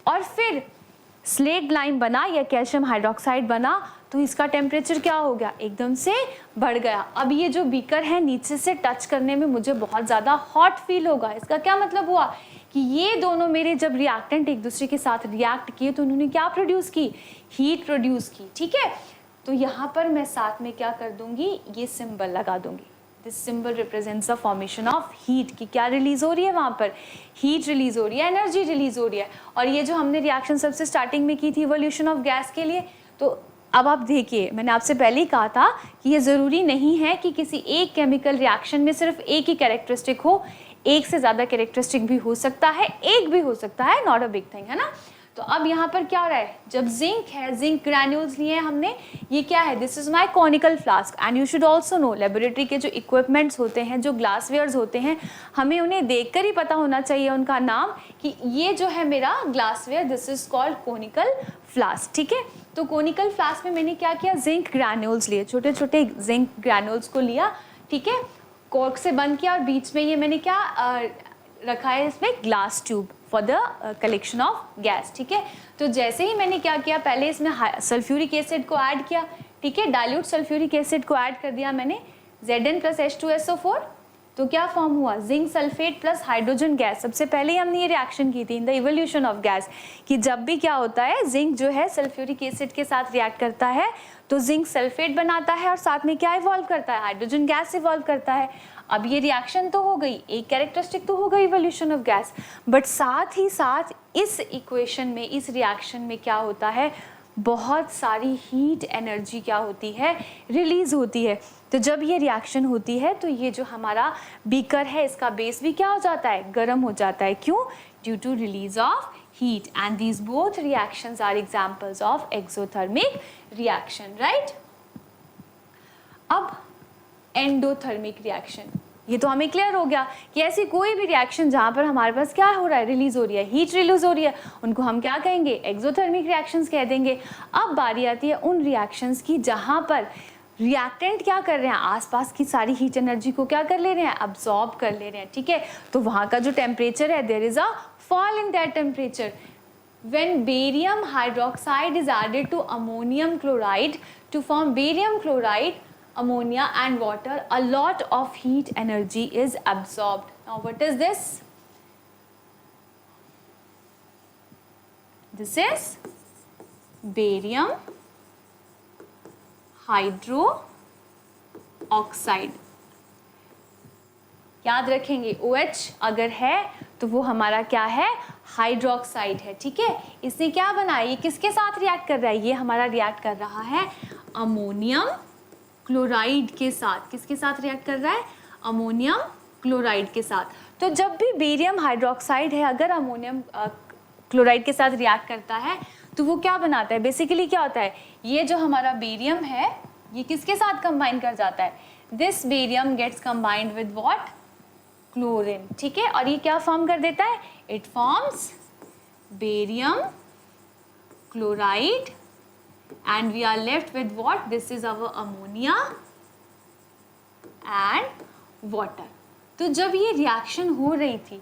और फिर स्लेक्ड लाइम बना या कैल्शियम हाइड्रोक्साइड बना, तो इसका टेम्परेचर क्या हो गया, एकदम से बढ़ गया। अब ये जो बीकर है नीचे से टच करने में मुझे बहुत ज़्यादा हॉट फील होगा। इसका क्या मतलब हुआ कि ये दोनों मेरे जब रिएक्टेंट एक दूसरे के साथ रिएक्ट किए तो उन्होंने क्या प्रोड्यूस की, हीट प्रोड्यूस की, ठीक है। तो यहाँ पर मैं साथ में क्या कर दूंगी, ये सिंबल लगा दूंगी, this symbol represents the formation of heat, की क्या रिलीज हो रही है, वहाँ पर हीट रिलीज हो रही है, एनर्जी रिलीज हो रही है। और ये जो हमने रिएक्शन सबसे स्टार्टिंग में की थी इवोल्यूशन ऑफ गैस के लिए, तो अब आप देखिए, मैंने आपसे पहले ही कहा था कि ये ज़रूरी नहीं है कि किसी एक केमिकल रिएक्शन में सिर्फ एक ही कैरेक्टरिस्टिक हो, एक से ज़्यादा कैरेक्टरिस्टिक भी हो सकता है, एक भी हो सकता है, नॉट अ बिग थिंग, है ना। तो अब यहाँ पर क्या हो रहा है, जब जिंक है, जिंक ग्रैन्यूल्स लिए हैं हमने, ये क्या है, this is my conical flask. And you should also know, laboratory के जो इक्विपमेंट्स होते हैं, जो ग्लासवेयर्स होते हैं, हमें उन्हें देखकर ही पता होना चाहिए उनका नाम, कि ये जो है मेरा glassware, this is called conical flask, ठीक है। तो कॉनिकल फ्लास्क में मैंने क्या किया, जिंक ग्रैन्यूल्स लिए, छोटे छोटे जिंक ग्रैन्यूल्स को लिया, ठीक है, कॉर्क से बंद किया, और बीच में ये मैंने क्या रखा है, इसमें glass tube for the collection of gas, ठीक है। तो जैसे ही मैंने क्या किया, पहले इसमें सल्फ्यूरिक एसिड को ऐड किया, ठीक है, डाइल्यूट सल्फ्यूरिक एसिड को ऐड कर दिया मैंने, Zn + H2SO4, तो क्या फॉर्म हुआ, zinc sulphate plus hydrogen gas. सबसे पहले हमने ये रिएक्शन की थी in the evolution of gas, कि जब भी क्या होता है, जिंक जो है सल्फ्यूरिक एसिड के साथ रिएक्ट करता है तो जिंक सल्फेट बनाता है और साथ में क्या इवॉल्व करता है, हाइड्रोजन गैस इवॉल्व करता है। अब ये रिएक्शन तो हो गई, एक कैरेक्टरिस्टिक तो हो गई इवोल्यूशन ऑफ गैस, बट साथ ही साथ इस इक्वेशन में, इस रिएक्शन में क्या होता है, बहुत सारी हीट एनर्जी क्या होती है, रिलीज होती है। तो जब ये रिएक्शन होती है तो ये जो हमारा बीकर है, इसका बेस भी क्या हो जाता है, गर्म हो जाता है। क्यों, due to release of heat, and these both reactions are examples of exothermic reaction, right? अब एंडोथर्मिक रिएक्शन, ये तो हमें क्लियर हो गया कि ऐसी कोई भी रिएक्शन जहाँ पर हमारे पास क्या हो रहा है, रिलीज हो रही है, हीट रिलीज हो रही है, उनको हम क्या कहेंगे, एक्सोथर्मिक रिएक्शंस कह देंगे। अब बारी आती है उन रिएक्शंस की जहाँ पर रिएक्टेंट क्या कर रहे हैं, आसपास की सारी हीट एनर्जी को क्या कर ले रहे हैं, अब्सॉर्ब कर ले रहे हैं, ठीक है। तो वहाँ का जो टेम्परेचर है, there is a fall in that temperature. When barium hydroxide is added to ammonium chloride to form barium chloride, ammonia and water, a lot of heat energy is absorbed. Now what is this? This is barium hydroxide. याद रखेंगे, OH अगर है तो वो हमारा क्या है, हाइड्रोक्साइड है, ठीक है। इसने क्या बनाया, ये किसके साथ रिएक्ट कर रहा है, ये हमारा रिएक्ट कर रहा है अमोनियम क्लोराइड के साथ। किसके साथ रिएक्ट कर रहा है, अमोनियम क्लोराइड के साथ। तो जब भी बेरियम हाइड्रोक्साइड है, अगर अमोनियम क्लोराइड के साथ रिएक्ट करता है तो वो क्या बनाता है, बेसिकली क्या होता है, ये जो हमारा बेरियम है ये किसके साथ कंबाइन कर जाता है, this barium gets combined with what, chlorine, ठीक है। और ये क्या फॉर्म कर देता है, it forms barium chloride and we are left with what, this is our ammonia and water. तो जब ये रिएक्शन हो रही थी,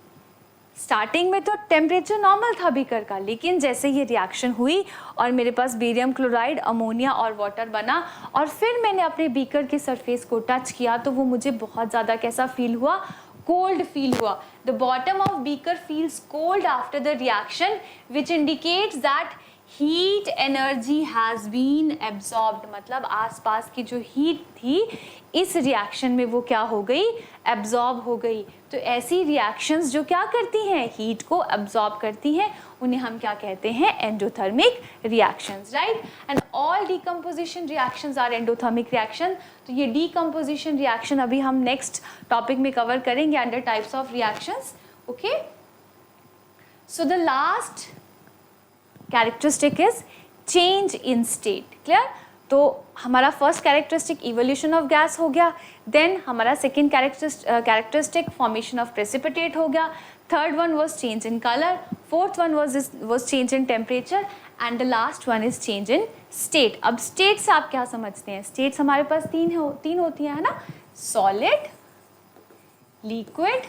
स्टार्टिंग में तो टेम्परेचर नॉर्मल था बीकर का, लेकिन जैसे ये रिएक्शन हुई और मेरे पास बेरियम क्लोराइड, अमोनिया और वाटर बना, और फिर मैंने अपने बीकर के सरफेस को टच किया, तो वो मुझे बहुत ज़्यादा कैसा फील हुआ, कोल्ड फील हुआ। The bottom of beaker feels cold after the reaction, which indicates that heat energy has been absorbed, मतलब आसपास की जो हीट थी इस रिएक्शन में वो क्या हो गई, एब्जॉर्ब हो गई। तो ऐसी रिएक्शंस जो क्या करती हैं, हीट को एब्जॉर्ब करती हैं, उन्हें हम क्या कहते हैं, endothermic reactions, right. And all decomposition reactions are endothermic reaction. तो ये डीकम्पोजिशन रिएक्शन अभी हम नेक्स्ट टॉपिक में कवर करेंगे under types of reactions, okay. So the last characteristic is change in state, clear. तो हमारा first characteristic evolution of gas हो गया, देन हमारा second characteristic formation of precipitate हो गया, third one was change in color, fourth one was change in temperature, and the last one is change in state. अब state से आप क्या समझते हैं? states हमारे पास तीन होती हैं, है ना? solid, liquid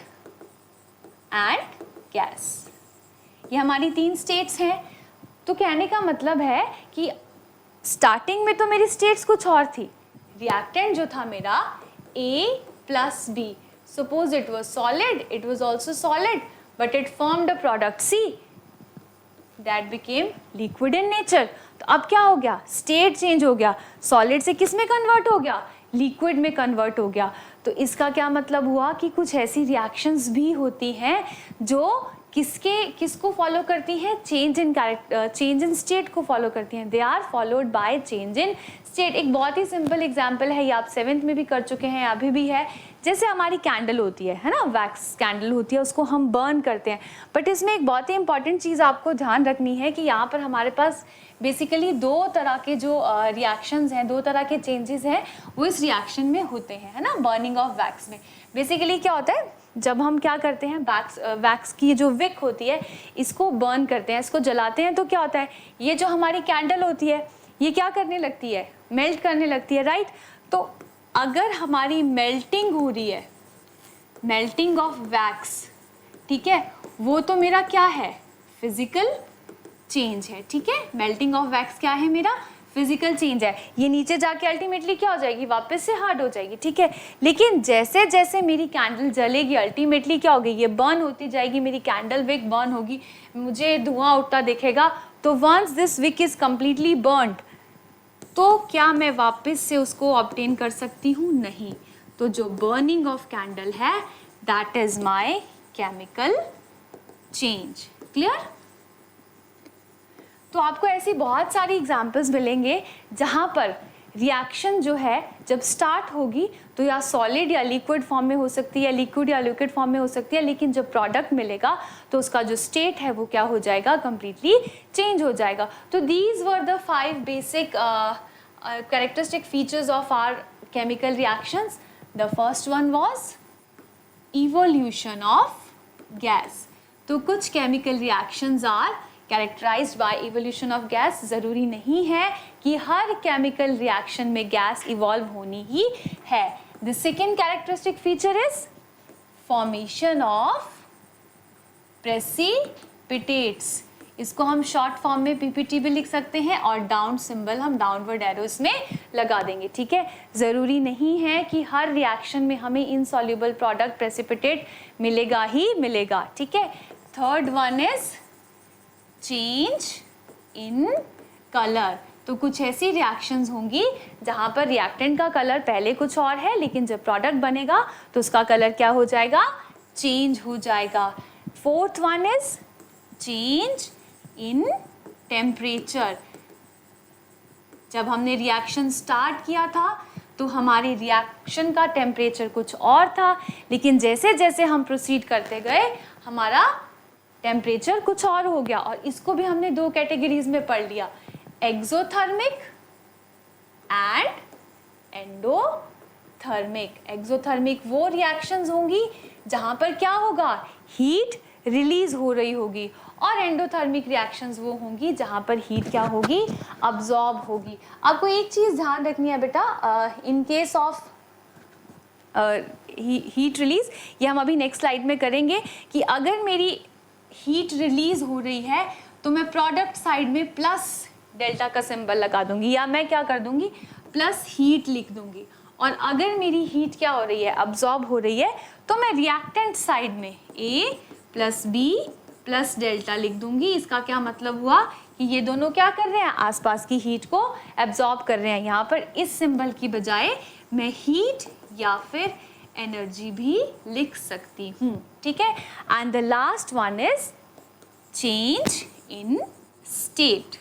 and gas. ये हमारी 3 states हैं. तो कहने का मतलब है कि स्टार्टिंग में तो मेरी स्टेट्स कुछ और थी. रिएक्टेंट जो था मेरा A plus B. Suppose it was solid, it was also solid, but it formed a product C that became liquid in nature. तो अब क्या हो गया? स्टेट चेंज हो गया. सॉलिड से किस में कन्वर्ट हो गया? लिक्विड में कन्वर्ट हो गया. तो इसका क्या मतलब हुआ कि कुछ ऐसी रिएक्शंस भी होती हैं जो किसको फॉलो करती हैं? चेंज इन स्टेट को फॉलो करती हैं. They are followed by change in state. एक बहुत ही सिंपल एग्जांपल है, ये आप 7th में भी कर चुके हैं, अभी भी है. जैसे हमारी कैंडल होती है ना, वैक्स कैंडल होती है, उसको हम बर्न करते हैं. बट इसमें एक बहुत ही इंपॉर्टेंट चीज़ आपको ध्यान रखनी है कि यहाँ पर हमारे पास बेसिकली 2 तरह के जो रिएक्शंस हैं, 2 तरह के चेंजेस हैं, वो इस रिएक्शन में होते हैं, है ना, बर्निंग ऑफ वैक्स में. बेसिकली क्या होता है, जब हम क्या करते हैं, वैक्स की जो विक होती है इसको बर्न करते हैं, इसको जलाते हैं, तो क्या होता है, ये जो हमारी कैंडल होती है ये क्या करने लगती है? मेल्ट करने लगती है, राइट. तो अगर हमारी मेल्टिंग हो रही है, मेल्टिंग ऑफ वैक्स, ठीक है, वो तो मेरा क्या है? फिजिकल चेंज है. ठीक है, मेल्टिंग ऑफ वैक्स क्या है? मेरा फिजिकल चेंज है. ये नीचे जाके अल्टीमेटली क्या हो जाएगी? वापस से हार्ड हो जाएगी. ठीक है, लेकिन जैसे जैसे मेरी कैंडल जलेगी अल्टीमेटली क्या होगी? ये बर्न होती जाएगी, मेरी कैंडल विक बर्न होगी, मुझे धुआं उठता दिखेगा. तो once this wick is completely burned, तो क्या मैं वापस से उसको ऑब्टेन कर सकती हूँ? नहीं. तो जो बर्निंग ऑफ कैंडल है that is my chemical change. Clear? तो आपको ऐसी बहुत सारी एग्जाम्पल्स मिलेंगे जहाँ पर रिएक्शन जो है जब स्टार्ट होगी तो या सॉलिड या लिक्विड फॉर्म में हो सकती है, या लिक्विड या लिक्विड फॉर्म में हो सकती है, लेकिन जब प्रोडक्ट मिलेगा तो उसका जो स्टेट है वो क्या हो जाएगा? कंप्लीटली चेंज हो जाएगा. तो these were the 5 basic characteristic features of our chemical reactions. The first one was evolution of gas. तो कुछ chemical reactions are characterized by evolution of gas. ज़रूरी नहीं है कि हर chemical reaction में gas evolve होनी ही है. The second characteristic feature is formation of precipitates. इसको हम शॉर्ट फॉर्म में पीपीटी भी लिख सकते हैं और डाउन सिंबल हम डाउनवर्ड एरोस में लगा देंगे. ठीक है, ज़रूरी नहीं है कि हर रिएक्शन में हमें इनसॉल्युबल प्रोडक्ट प्रेसिपिटेट मिलेगा ही मिलेगा. ठीक है. Third one is change in colour. तो कुछ ऐसी रिएक्शंस होंगी जहाँ पर रिएक्टेंट का कलर पहले कुछ और है, लेकिन जब प्रोडक्ट बनेगा तो उसका कलर क्या हो जाएगा? चेंज हो जाएगा. Fourth one is change in temperature. जब हमने रिएक्शन स्टार्ट किया था तो हमारी रिएक्शन का टेम्परेचर कुछ और था, लेकिन जैसे जैसे हम प्रोसीड करते गए हमारा टेम्परेचर कुछ और हो गया. और इसको भी हमने 2 कैटेगरीज में पढ़ लिया, एक्सोथर्मिक एंड एंडोथर्मिक. एक्सोथर्मिक वो रिएक्शंस होंगी जहाँ पर क्या होगा? हीट रिलीज हो रही होगी. और एंडोथर्मिक रिएक्शंस वो होंगी जहाँ पर हीट क्या होगी? अब्जॉर्ब होगी. आपको एक चीज़ ध्यान रखनी है बेटा, इन केस ऑफ हीट रिलीज, ये हम अभी नेक्स्ट स्लाइड में करेंगे, कि अगर मेरी हीट रिलीज हो रही है तो मैं प्रोडक्ट साइड में प्लस डेल्टा का सिंबल लगा दूंगी, या मैं क्या कर दूंगी? प्लस हीट लिख दूंगी. और अगर मेरी हीट क्या हो रही है? अब्जॉर्ब हो रही है, तो मैं रिएक्टेंट साइड में A plus B plus delta लिख दूंगी. इसका क्या मतलब हुआ कि ये दोनों क्या कर रहे हैं? आसपास की हीट को एब्जॉर्ब कर रहे हैं. यहाँ पर इस सिंबल की बजाय मैं हीट या फिर एनर्जी भी लिख सकती हूँ. ठीक है. And the last one is change in state.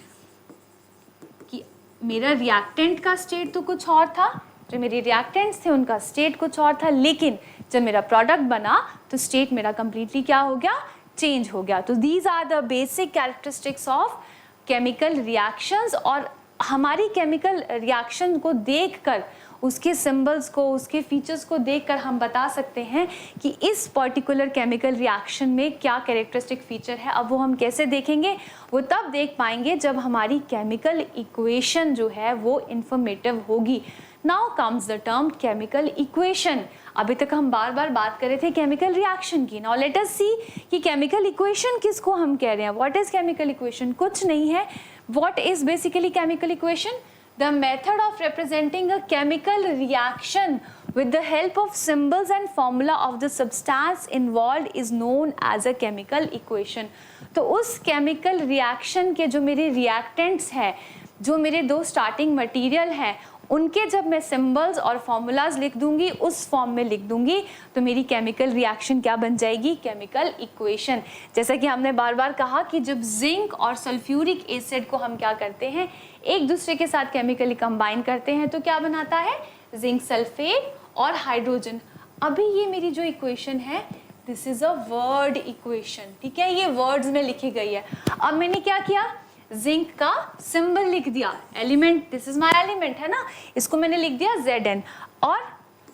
कि मेरा रिएक्टेंट का स्टेट तो कुछ और था, जो मेरे रिएक्टेंट्स थे उनका स्टेट कुछ और था, लेकिन जब मेरा प्रोडक्ट बना तो स्टेट मेरा कंप्लीटली क्या हो गया? चेंज हो गया. तो these are the basic characteristics of chemical reactions. और हमारी केमिकल रिएक्शन को देखकर उसके सिंबल्स को, उसके फीचर्स को देखकर हम बता सकते हैं कि इस पर्टिकुलर केमिकल रिएक्शन में क्या कैरेक्टरिस्टिक फीचर है। अब वो हम कैसे देखेंगे, वो तब देख पाएंगे जब हमारी केमिकल इक्वेशन जो है वो इंफॉर्मेटिव होगी। Now comes the term chemical equation. अभी तक हम बार बार बात कर रहे थे केमिकल रिएक्शन की। नाउ लेट अस सी कि केमिकल इक्वेशन किसको हम कह रहे हैं। What is chemical equation? कुछ नहीं है। What is basically chemical equation? The method of representing a chemical reaction with the help of symbols and formula of the substance involved is known as a chemical equation. तो उस chemical reaction के जो मेरे reactants हैं, जो मेरे दो starting material हैं, उनके जब मैं सिंबल्स और फॉर्मूलाज लिख दूंगी, उस फॉर्म में लिख दूंगी, तो मेरी केमिकल रिएक्शन क्या बन जाएगी? Chemical equation. जैसा कि हमने बार बार कहा कि जब जिंक और सल्फ्यूरिक एसिड को हम क्या करते हैं, एक दूसरे के साथ केमिकली कंबाइन करते हैं, तो क्या बनाता है? जिंक सल्फेट और हाइड्रोजन। अभी ये मेरी जो इक्वेशन है, this is a word equation, ठीक है, ये वर्ड्स में लिखी गई है। अब मैंने क्या किया, जिंक का सिंबल लिख दिया, element, this is my element है ना, इसको मैंने लिख दिया Zn, और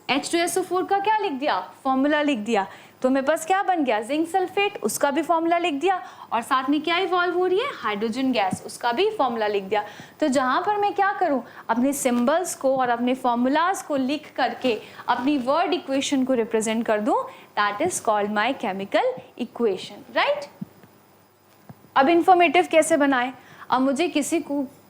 H2SO4 का क्या लिख दिया, फॉर्मूला लिख दिया। तो मेरे पास क्या बन गया, जिंक सल्फेट, उसका भी फॉर्मूला लिख दिया, और साथ में क्या इवॉल्व हो रही है, हाइड्रोजन गैस, उसका भी फॉर्मूला लिख दिया। तो जहां पर मैं क्या करूं, अपने सिंबल्स को और अपने फॉर्मूलाज को लिख करके अपनी वर्ड इक्वेशन को रिप्रेजेंट कर दूं, that is called my chemical equation, right. अब इंफॉर्मेटिव कैसे बनाएं? अब मुझे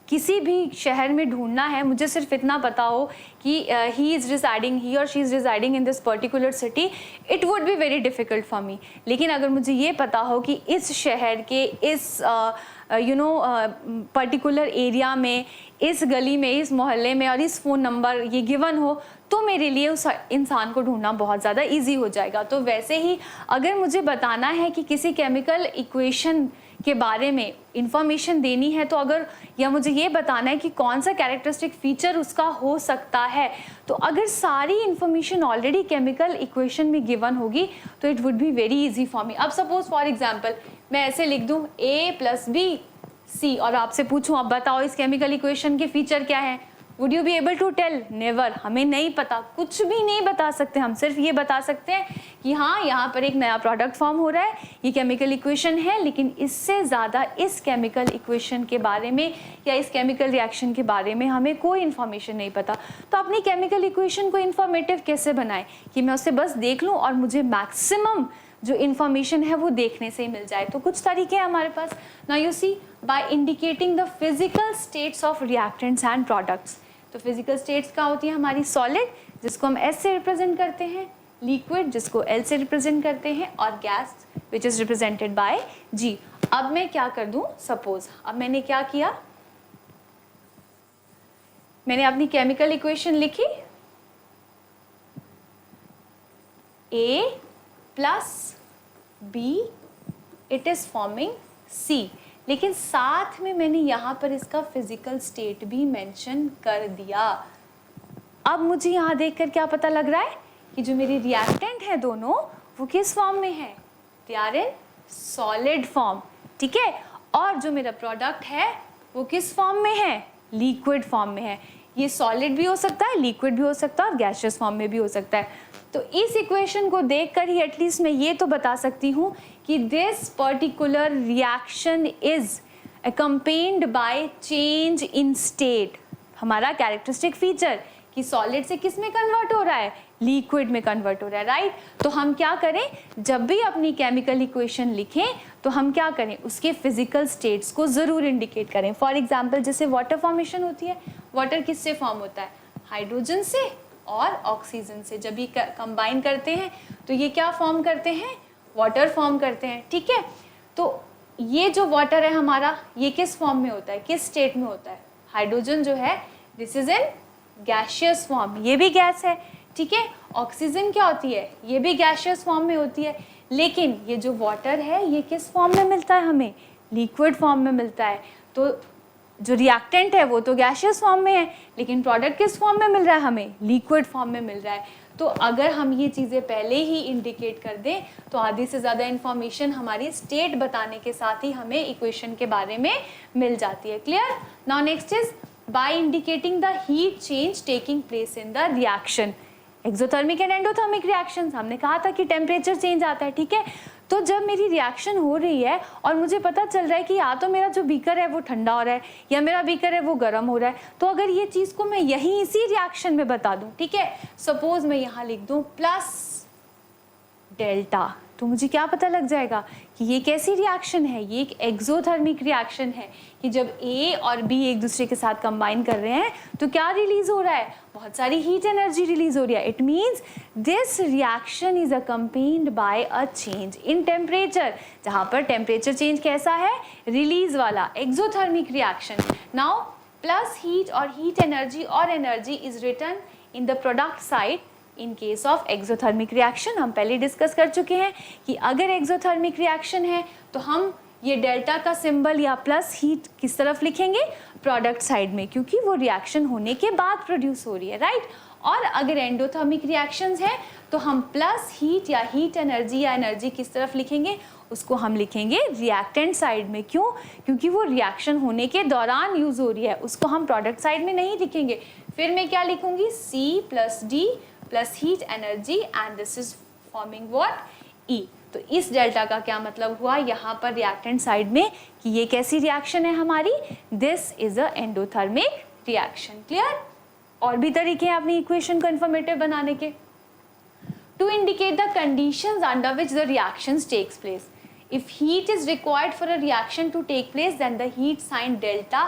किसी भी शहर में ढूंढना है, मुझे सिर्फ इतना पता हो कि ही और she is residing in this particular city, it would be very difficult for me. लेकिन अगर मुझे ये पता हो कि इस शहर के इस पर्टिकुलर एरिया में, इस गली में, इस मोहल्ले में, और इस फ़ोन नंबर ये गिवन हो, तो मेरे लिए उस इंसान को ढूंढना बहुत ज़्यादा ईजी हो जाएगा। तो वैसे ही अगर मुझे बताना है कि किसी केमिकल इक्वेशन के बारे में इंफॉर्मेशन देनी है, तो अगर या मुझे ये बताना है कि कौन सा कैरेक्टरिस्टिक फीचर उसका हो सकता है, तो अगर सारी इंफॉर्मेशन ऑलरेडी केमिकल इक्वेशन में गिवन होगी, तो it would be very easy for me. अब सपोज फॉर एग्जांपल मैं ऐसे लिख दूं A + B C, और आपसे पूछूं, अब बताओ इस केमिकल इक्वेशन के फीचर क्या है, would you be able to tell? Never, हमें नहीं पता, कुछ भी नहीं बता सकते। हम सिर्फ ये बता सकते हैं कि हाँ, यहाँ पर एक नया प्रोडक्ट फॉर्म हो रहा है, ये केमिकल इक्वेशन है, लेकिन इससे ज़्यादा इस केमिकल इक्वेशन के बारे में या इस केमिकल रिएक्शन के बारे में हमें कोई इन्फॉर्मेशन नहीं पता। तो अपनी केमिकल इक्वेशन को इन्फॉर्मेटिव कैसे बनाएं कि मैं उसे बस देख लूँ और मुझे मैक्सिमम जो इन्फॉर्मेशन है वो देखने से ही मिल जाए। तो कुछ तरीके हैं हमारे पास। Now you see, by indicating the physical states of reactants and products. तो फिजिकल स्टेट्स क्या होती है हमारी? सॉलिड, जिसको हम S से रिप्रेजेंट करते हैं, लिक्विड, जिसको L से रिप्रेजेंट करते हैं, और gas, which is represented by G। अब मैं क्या कर दूं, सपोज अब मैंने क्या किया, मैंने अपनी केमिकल इक्वेशन लिखी, A + B, it is forming C, लेकिन साथ में मैंने यहाँ पर इसका फिजिकल स्टेट भी मेंशन कर दिया। अब मुझे यहाँ देखकर क्या पता लग रहा है कि जो मेरे रिएक्टेंट हैं दोनों, वो किस फॉर्म में है? They are in solid form, ठीक है। और जो मेरा प्रोडक्ट है वो किस फॉर्म में है? लिक्विड फॉर्म में है। ये सॉलिड भी हो सकता है, लिक्विड भी हो सकता है, और गैसियस फॉर्म में भी हो सकता है। तो इस इक्वेशन को देखकर ही एटलीस्ट मैं ये तो बता सकती हूँ कि this particular reaction is accompanied bye change in state. हमारा कैरेक्टरिस्टिक फीचर कि सॉलिड से किस में कन्वर्ट हो रहा है? लिक्विड में कन्वर्ट हो रहा है, राइट। तो हम क्या करें, जब भी अपनी केमिकल इक्वेशन लिखें तो हम क्या करें, उसके फिजिकल स्टेट्स को जरूर इंडिकेट करें। फॉर एग्जाम्पल जैसे वाटर फॉर्मेशन होती है, वाटर किससे फॉर्म होता है? हाइड्रोजन से और ऑक्सीजन से। जब ये कंबाइन करते हैं तो ये क्या फॉर्म करते हैं? वाटर फॉर्म करते हैं, ठीक है। तो ये जो वाटर है हमारा, ये किस फॉर्म में होता है, किस स्टेट में होता है? हाइड्रोजन जो है this is in gaseous form, ये भी गैस है, ठीक है। ऑक्सीजन क्या होती है? ये भी गैसियस फॉर्म में होती है। लेकिन ये जो वाटर है ये किस फॉर्म में मिलता है हमें? लिक्विड फॉर्म में मिलता है। तो जो रिएक्टेंट है वो तो गैसियस फॉर्म में है, लेकिन प्रोडक्ट किस फॉर्म में मिल रहा है हमें? लिक्विड फॉर्म में मिल रहा है। तो अगर हम ये चीज़ें पहले ही इंडिकेट कर दें तो आधी से ज़्यादा इन्फॉर्मेशन हमारी स्टेट बताने के साथ ही हमें इक्वेशन के बारे में मिल जाती है। Clear? Now next is by indicating the heat change taking place in the reaction. Exothermic and endothermic reactions, हमने कहा था कि टेम्परेचर चेंज आता है, ठीक है। तो जब मेरी रिएक्शन हो रही है और मुझे पता चल रहा है कि या तो मेरा जो बीकर है वो ठंडा हो रहा है या मेरा बीकर है वो गर्म हो रहा है, तो अगर ये चीज़ को मैं यहीं इसी रिएक्शन में बता दूं, ठीक है, सपोज मैं यहाँ लिख दूं प्लस डेल्टा, तो मुझे क्या पता लग जाएगा कि ये कैसी रिएक्शन है, ये एक एक्सोथर्मिक रिएक्शन है कि जब A और B एक दूसरे के साथ कंबाइन कर रहे हैं तो क्या रिलीज हो रहा है, बहुत सारी हीट एनर्जी रिलीज हो रही है। It means this reaction is accompanied by a change in temperature, जहाँ पर टेम्परेचर चेंज कैसा है, रिलीज वाला, exothermic reaction. Now plus heat और हीट एनर्जी और energy is written in the product side in case of exothermic reaction. हम पहले डिस्कस कर चुके हैं कि अगर एक्सोथर्मिक रिएक्शन है तो हम ये डेल्टा का सिंबल या प्लस हीट किस तरफ लिखेंगे, प्रोडक्ट साइड में, क्योंकि वो रिएक्शन होने के बाद प्रोड्यूस हो रही है, राइट। और अगर एंडोथर्मिक रिएक्शंस है तो हम प्लस हीट या हीट एनर्जी या एनर्जी किस तरफ लिखेंगे, उसको हम लिखेंगे रिएक्टेंट साइड में। क्यों, क्योंकि वो रिएक्शन होने के दौरान यूज हो रही है, उसको हम प्रोडक्ट साइड में नहीं लिखेंगे। फिर मैं क्या लिखूंगी, C plus D plus heat energy and this is forming what, E। तो इस डेल्टा का क्या मतलब हुआ यहाँ पर रिएक्टेंट साइड में कि ये कैसी रिएक्शन है हमारी, this is a endothermic reaction. Clear. और भी तरीके हैं अपनी इक्वेशन को इन्फॉर्मेटिव बनाने के। To indicate the conditions under which the reactions takes place, if heat is required for a reaction to take place then the heat sign delta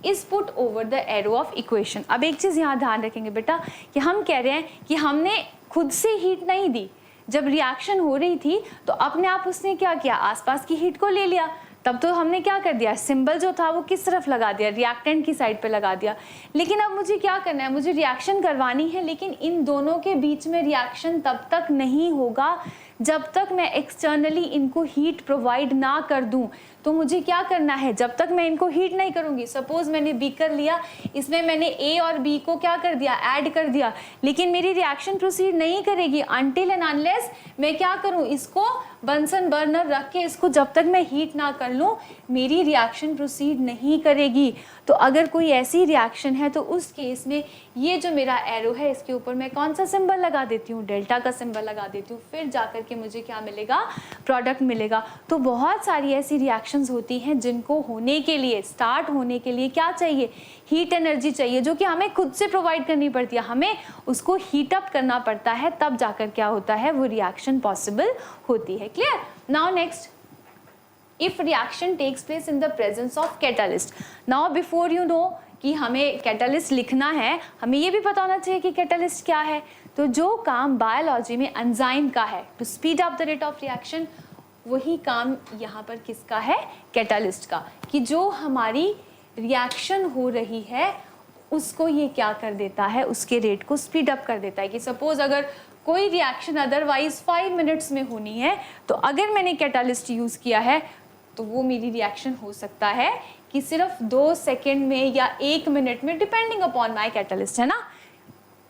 is put over the arrow of equation। अब एक चीज़ यहाँ ध्यान रखेंगे बेटा कि हम कह रहे हैं कि हमने खुद से हीट नहीं दी, जब रिएक्शन हो रही थी तो अपने आप उसने क्या किया, आसपास की हीट को ले लिया, तब तो हमने क्या कर दिया, सिंबल जो था वो किस तरफ लगा दिया, रिएक्टेंट की साइड पे लगा दिया। लेकिन अब मुझे क्या करना है, मुझे रिएक्शन करवानी है, लेकिन इन दोनों के बीच में रिएक्शन तब तक नहीं होगा जब तक मैं एक्सटर्नली इनको हीट प्रोवाइड ना कर दूं। तो मुझे क्या करना है, जब तक मैं इनको हीट नहीं करूंगी, सपोज मैंने बीकर लिया, इसमें मैंने A और B को क्या कर दिया, ऐड कर दिया, लेकिन मेरी रिएक्शन प्रोसीड नहीं करेगी अनटिल एंड अनलेस मैं क्या करूं, इसको बंसन बर्नर रख के इसको जब तक मैं हीट ना कर लूं मेरी रिएक्शन प्रोसीड नहीं करेगी। तो अगर कोई ऐसी रिएक्शन है तो उस केस में ये जो मेरा एरो है इसके ऊपर मैं कौन सा सिंबल लगा देती हूँ, डेल्टा का सिंबल लगा देती हूँ, फिर जाकर के मुझे क्या मिलेगा, प्रोडक्ट मिलेगा। तो बहुत सारी ऐसी रिएक्शंस होती हैं जिनको होने के लिए, स्टार्ट होने के लिए क्या चाहिए, हीट एनर्जी चाहिए, जो कि हमें खुद से प्रोवाइड करनी पड़ती है, हमें उसको हीट अप करना पड़ता है, तब जाकर क्या होता है, वो रिएक्शन पॉसिबल होती है। Clear. Now next, if reaction takes place in the presence of catalyst। now before you know कि हमें कैटलिस्ट लिखना है, हमें ये भी पता होना चाहिए कि कैटलिस्ट क्या है। तो जो काम बायोलॉजी में एंजाइम का है to speed up the rate of reaction, वही काम यहाँ पर किसका है, कैटलिस्ट का, कि जो हमारी रिएक्शन हो रही है उसको ये क्या कर देता है, उसके रेट को स्पीड अप कर देता है। कि सपोज अगर कोई रिएक्शन अदरवाइज 5 मिनट्स में होनी है तो अगर मैंने कैटलिस्ट यूज़ किया है तो वो मेरी रिएक्शन हो सकता है कि सिर्फ 2 सेकेंड में या 1 मिनट में, डिपेंडिंग अपॉन माय कैटलिस्ट, है ना,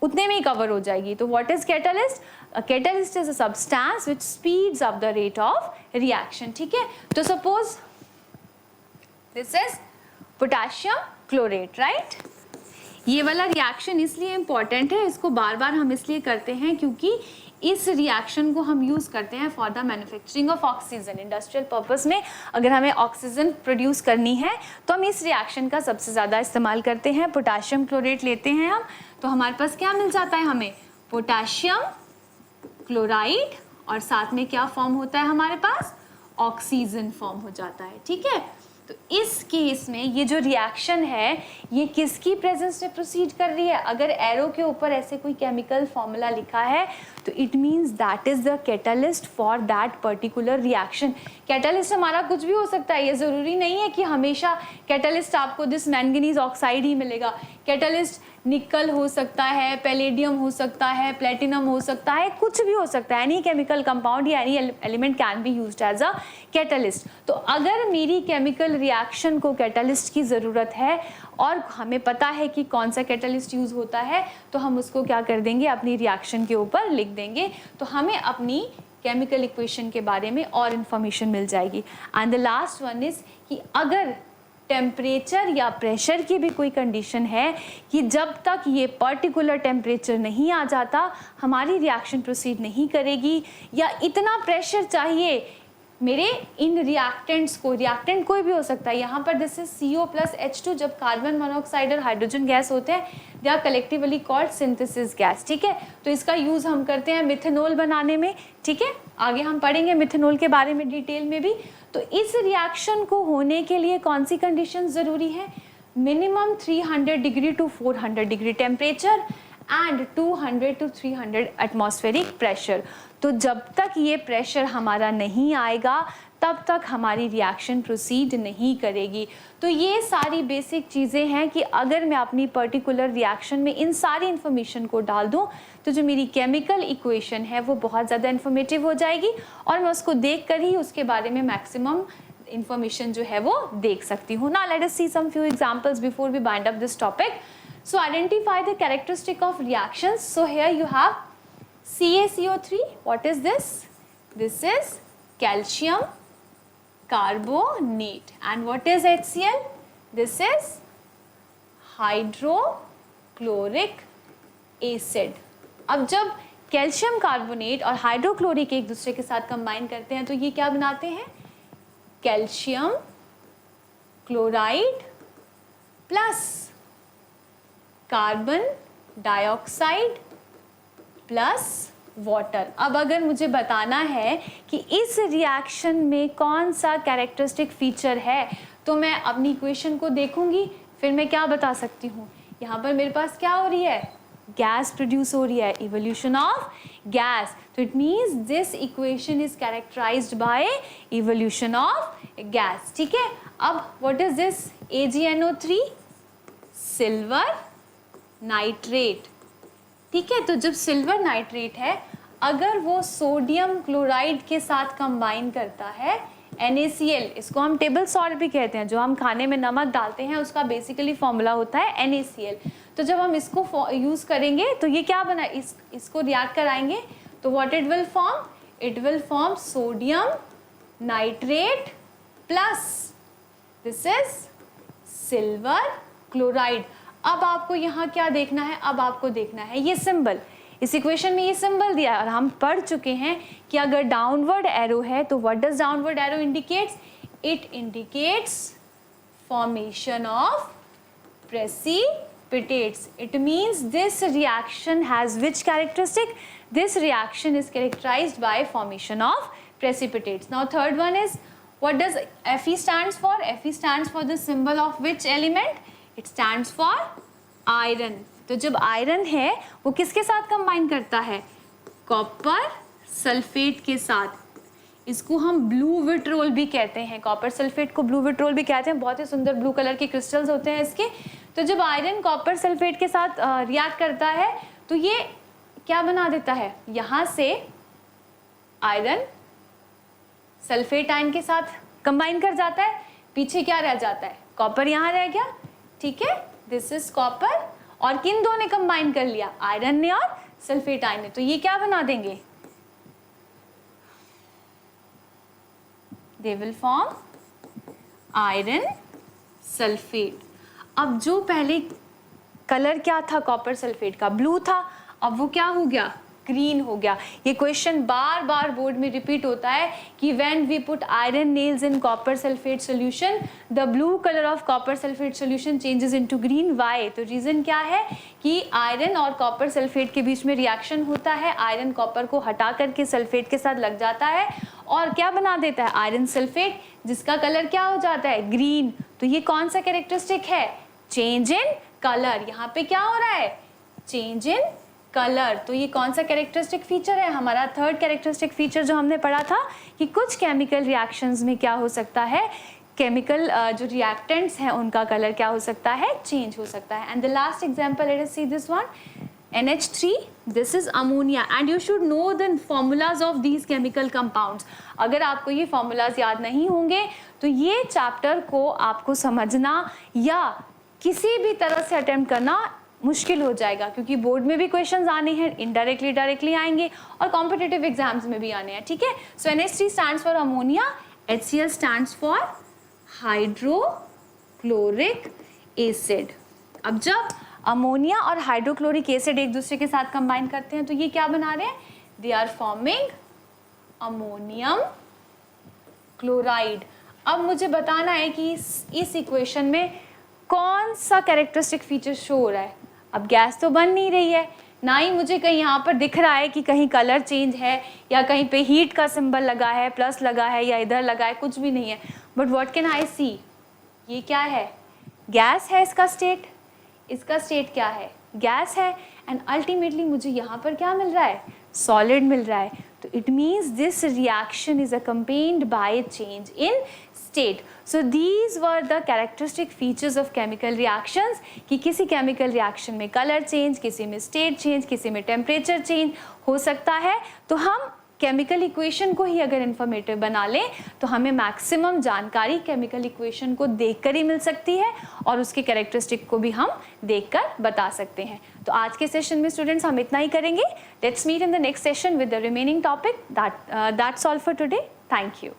उतने में ही कवर हो जाएगी। तो what is catalyst, a catalyst is a substance which speeds up the rate of reaction. ठीक है, तो suppose this is potassium chlorate, right. ये वाला रिएक्शन इसलिए इम्पॉर्टेंट है, इसको बार बार हम इसलिए करते हैं क्योंकि इस रिएक्शन को हम यूज़ करते हैं for the manufacturing of oxygen. Industrial purpose में अगर हमें ऑक्सीजन प्रोड्यूस करनी है तो हम इस रिएक्शन का सबसे ज़्यादा इस्तेमाल करते हैं। पोटेशियम क्लोरेट लेते हैं हम, तो हमारे पास क्या मिल जाता है, हमें पोटेशियम क्लोराइड, और साथ में क्या फॉर्म होता है हमारे पास, ऑक्सीजन फॉर्म हो जाता है। ठीक है, तो इस केस में ये जो रिएक्शन है ये किसकी प्रेजेंस में प्रोसीड कर रही है। अगर एरो के ऊपर ऐसे कोई केमिकल फॉर्मूला लिखा है तो it means that is the catalyst for that particular reaction. Catalyst हमारा कुछ भी हो सकता है, ये ज़रूरी नहीं है कि हमेशा कैटलिस्ट आपको दिस मैंगनीज ऑक्साइड ही मिलेगा। कैटलिस्ट निकल हो सकता है, पैलेडियम हो सकता है, प्लेटिनम हो सकता है, कुछ भी हो सकता है। एनी केमिकल कंपाउंड या any element can be used as a catalyst. तो अगर मेरी केमिकल रिएक्शन को कैटलिस्ट की ज़रूरत है और हमें पता है कि कौन सा कैटलिस्ट यूज़ होता है, तो हम उसको क्या कर देंगे, अपनी रिएक्शन के ऊपर लिख देंगे, तो हमें अपनी केमिकल इक्वेशन के बारे में और इन्फॉर्मेशन मिल जाएगी। And the last one is कि अगर टेम्परेचर या प्रेशर की भी कोई कंडीशन है कि जब तक ये पर्टिकुलर टेम्परेचर नहीं आ जाता हमारी रिएक्शन प्रोसीड नहीं करेगी, या इतना प्रेशर चाहिए मेरे इन रिएक्टेंट्स को, रिएक्टेंट कोई भी हो सकता है, यहाँ पर दिस इज CO+H2, जब कार्बन मोनोऑक्साइड और हाइड्रोजन गैस होते हैं they are collectively called synthesis gas, ठीक है। तो इसका यूज़ हम करते हैं मिथेनॉल बनाने में, ठीक है, आगे हम पढ़ेंगे मिथेनॉल के बारे में डिटेल में भी। तो इस रिएक्शन को होने के लिए कौन सी कंडीशन ज़रूरी है? Minimum 300 degree to 400 degree temperature and 200 to 300 atmospheric pressure. तो जब तक ये प्रेशर हमारा नहीं आएगा तब तक हमारी रिएक्शन प्रोसीड नहीं करेगी। तो ये सारी बेसिक चीज़ें हैं कि अगर मैं अपनी पर्टिकुलर रिएक्शन में इन सारी इन्फॉर्मेशन को डाल दूँ तो जो मेरी केमिकल इक्वेशन है वो बहुत ज़्यादा इन्फॉर्मेटिव हो जाएगी और मैं उसको देख कर ही उसके बारे में मैक्सिमम इन्फॉर्मेशन जो है वो देख सकती हूँ। Now let us see some few examples before we bind up this topic. So identify the characteristic of reactions. So here you have CaCO3. What is this? This is calcium carbonate. And what is HCl? This is hydrochloric acid. अब जब कैल्शियम कार्बोनेट और हाइड्रोक्लोरिक एक दूसरे के साथ कंबाइन करते हैं तो ये क्या बनाते हैं? Calcium chloride plus carbon dioxide plus water. अब अगर मुझे बताना है कि इस रिएक्शन में कौन सा कैरेक्टरिस्टिक फीचर है तो मैं अपनी इक्वेशन को देखूंगी, फिर मैं क्या बता सकती हूँ? यहाँ पर मेरे पास क्या हो रही है? गैस प्रोड्यूस हो रही है, इवोल्यूशन ऑफ गैस। तो it means this equation is characterised by evolution of gas, ठीक है। अब what is this? AgNO3 silver nitrate, ठीक है। तो जब सिल्वर नाइट्रेट है अगर वो सोडियम क्लोराइड के साथ कंबाइन करता है NaCl, इसको हम टेबल सॉल्ट भी कहते हैं, जो हम खाने में नमक डालते हैं उसका बेसिकली फॉर्मूला होता है NaCl। तो जब हम इसको यूज़ करेंगे तो ये क्या बना, इसको रिएक्ट कराएंगे तो what it will form? It will form sodium nitrate plus this is silver chloride. अब आपको यहाँ क्या देखना है? अब आपको देखना है ये सिंबल, इस इक्वेशन में ये सिंबल दिया है और हम पढ़ चुके हैं कि अगर डाउनवर्ड एरो है तो what does downward arrow indicates? It indicates formation of precipitates. It means this reaction has which characteristic? This reaction is characterized by formation of precipitates. Now third one is, what does Fe stands for? Fe stands for the symbol of which element? It stands for iron. तो जब आयरन है वो किसके साथ कंबाइन करता है? कॉपर सल्फेट के साथ। इसको हम ब्लू विट्रोल भी कहते हैं, कॉपर सल्फेट को ब्लू विट्रोल भी कहते हैं। बहुत ही सुंदर ब्लू कलर के क्रिस्टल्स होते हैं इसके। तो जब आयरन कॉपर सल्फेट के साथ रिएक्ट करता है तो ये क्या बना देता है? यहाँ से आयरन सल्फेट आयन के साथ कंबाइन कर जाता है, पीछे क्या रह जाता है? कॉपर यहाँ रह गया, ठीक है। दिस इज कॉपर और किन दो ने कंबाइन कर लिया? आयरन ने और सल्फेट आयन ने। तो ये क्या बना देंगे? They will form iron sulphate. अब जो पहले कलर क्या था कॉपर सल्फेट का? ब्लू था, अब वो क्या हो गया? ग्रीन हो गया। ये क्वेश्चन बार बार बोर्ड में रिपीट होता है कि when we put iron nails in copper sulphate solution the blue colour of copper sulphate solution changes into green. Why? तो रीजन क्या है कि आयरन और कॉपर सल्फेट के बीच में रिएक्शन होता है, आयरन कॉपर को हटा करके सल्फेट के साथ लग जाता है और क्या बना देता है? आयरन सल्फेट, जिसका कलर क्या हो जाता है? ग्रीन। तो ये कौन सा कैरेक्टरिस्टिक है? Change in colour. यहाँ पे क्या हो रहा है? Change in colour. तो ये कौन सा कैरेक्टरिस्टिक फीचर है? हमारा थर्ड कैरेक्टरिस्टिक फीचर जो हमने पढ़ा था कि कुछ केमिकल रिएक्शंस में क्या हो सकता है, केमिकल जो रिएक्टेंट्स हैं उनका कलर क्या हो सकता है? चेंज हो सकता है। And the last example, late us see this one, NH3, this is ammonia and you should know the formulas of these chemical compounds. अगर आपको ये फॉर्मूलाज याद नहीं होंगे तो ये चैप्टर को आपको समझना या किसी भी तरह से अटेम्प्ट करना मुश्किल हो जाएगा, क्योंकि बोर्ड में भी क्वेश्चंस आने हैं, इनडायरेक्टली डायरेक्टली आएंगे और कॉम्पिटिटिव एग्जाम्स में भी आने हैं, ठीक है। So NH3 stands for ammonia, HCl stands for chloric acid. अब जब अमोनिया और हाइड्रोक्लोरिक एसिड एक दूसरे के साथ कंबाइन करते हैं तो ये क्या बना रहे हैं, they are forming ammonium chloride. अब मुझे बताना है कि इस इक्वेशन में कौन सा कैरेक्टरिस्टिक फीचर शो हो रहा है। अब गैस तो बन नहीं रही है, ना ही मुझे कहीं यहाँ पर दिख रहा है कि कहीं कलर चेंज है या कहीं पे हीट का सिंबल लगा है, प्लस लगा है या इधर लगा है, कुछ भी नहीं है। बट व्हाट कैन आई सी, ये क्या है, गैस है इसका स्टेट, इसका स्टेट क्या है, गैस है, एंड अल्टीमेटली मुझे यहाँ पर क्या मिल रहा है, सॉलिड मिल रहा है। तो it means this reaction is accompanied by change in state. So these were the characteristic features of chemical reactions कि किसी chemical reaction में color change, किसी में state change, किसी में temperature change हो सकता है। तो हम केमिकल इक्वेशन को ही अगर इंफॉर्मेटिव बना लें तो हमें मैक्सिमम जानकारी केमिकल इक्वेशन को देखकर ही मिल सकती है और उसके कैरेक्टरिस्टिक को भी हम देखकर बता सकते हैं। तो आज के सेशन में स्टूडेंट्स हम इतना ही करेंगे। Let's meet in the next session with the remaining topic. That's all for today. Thank you.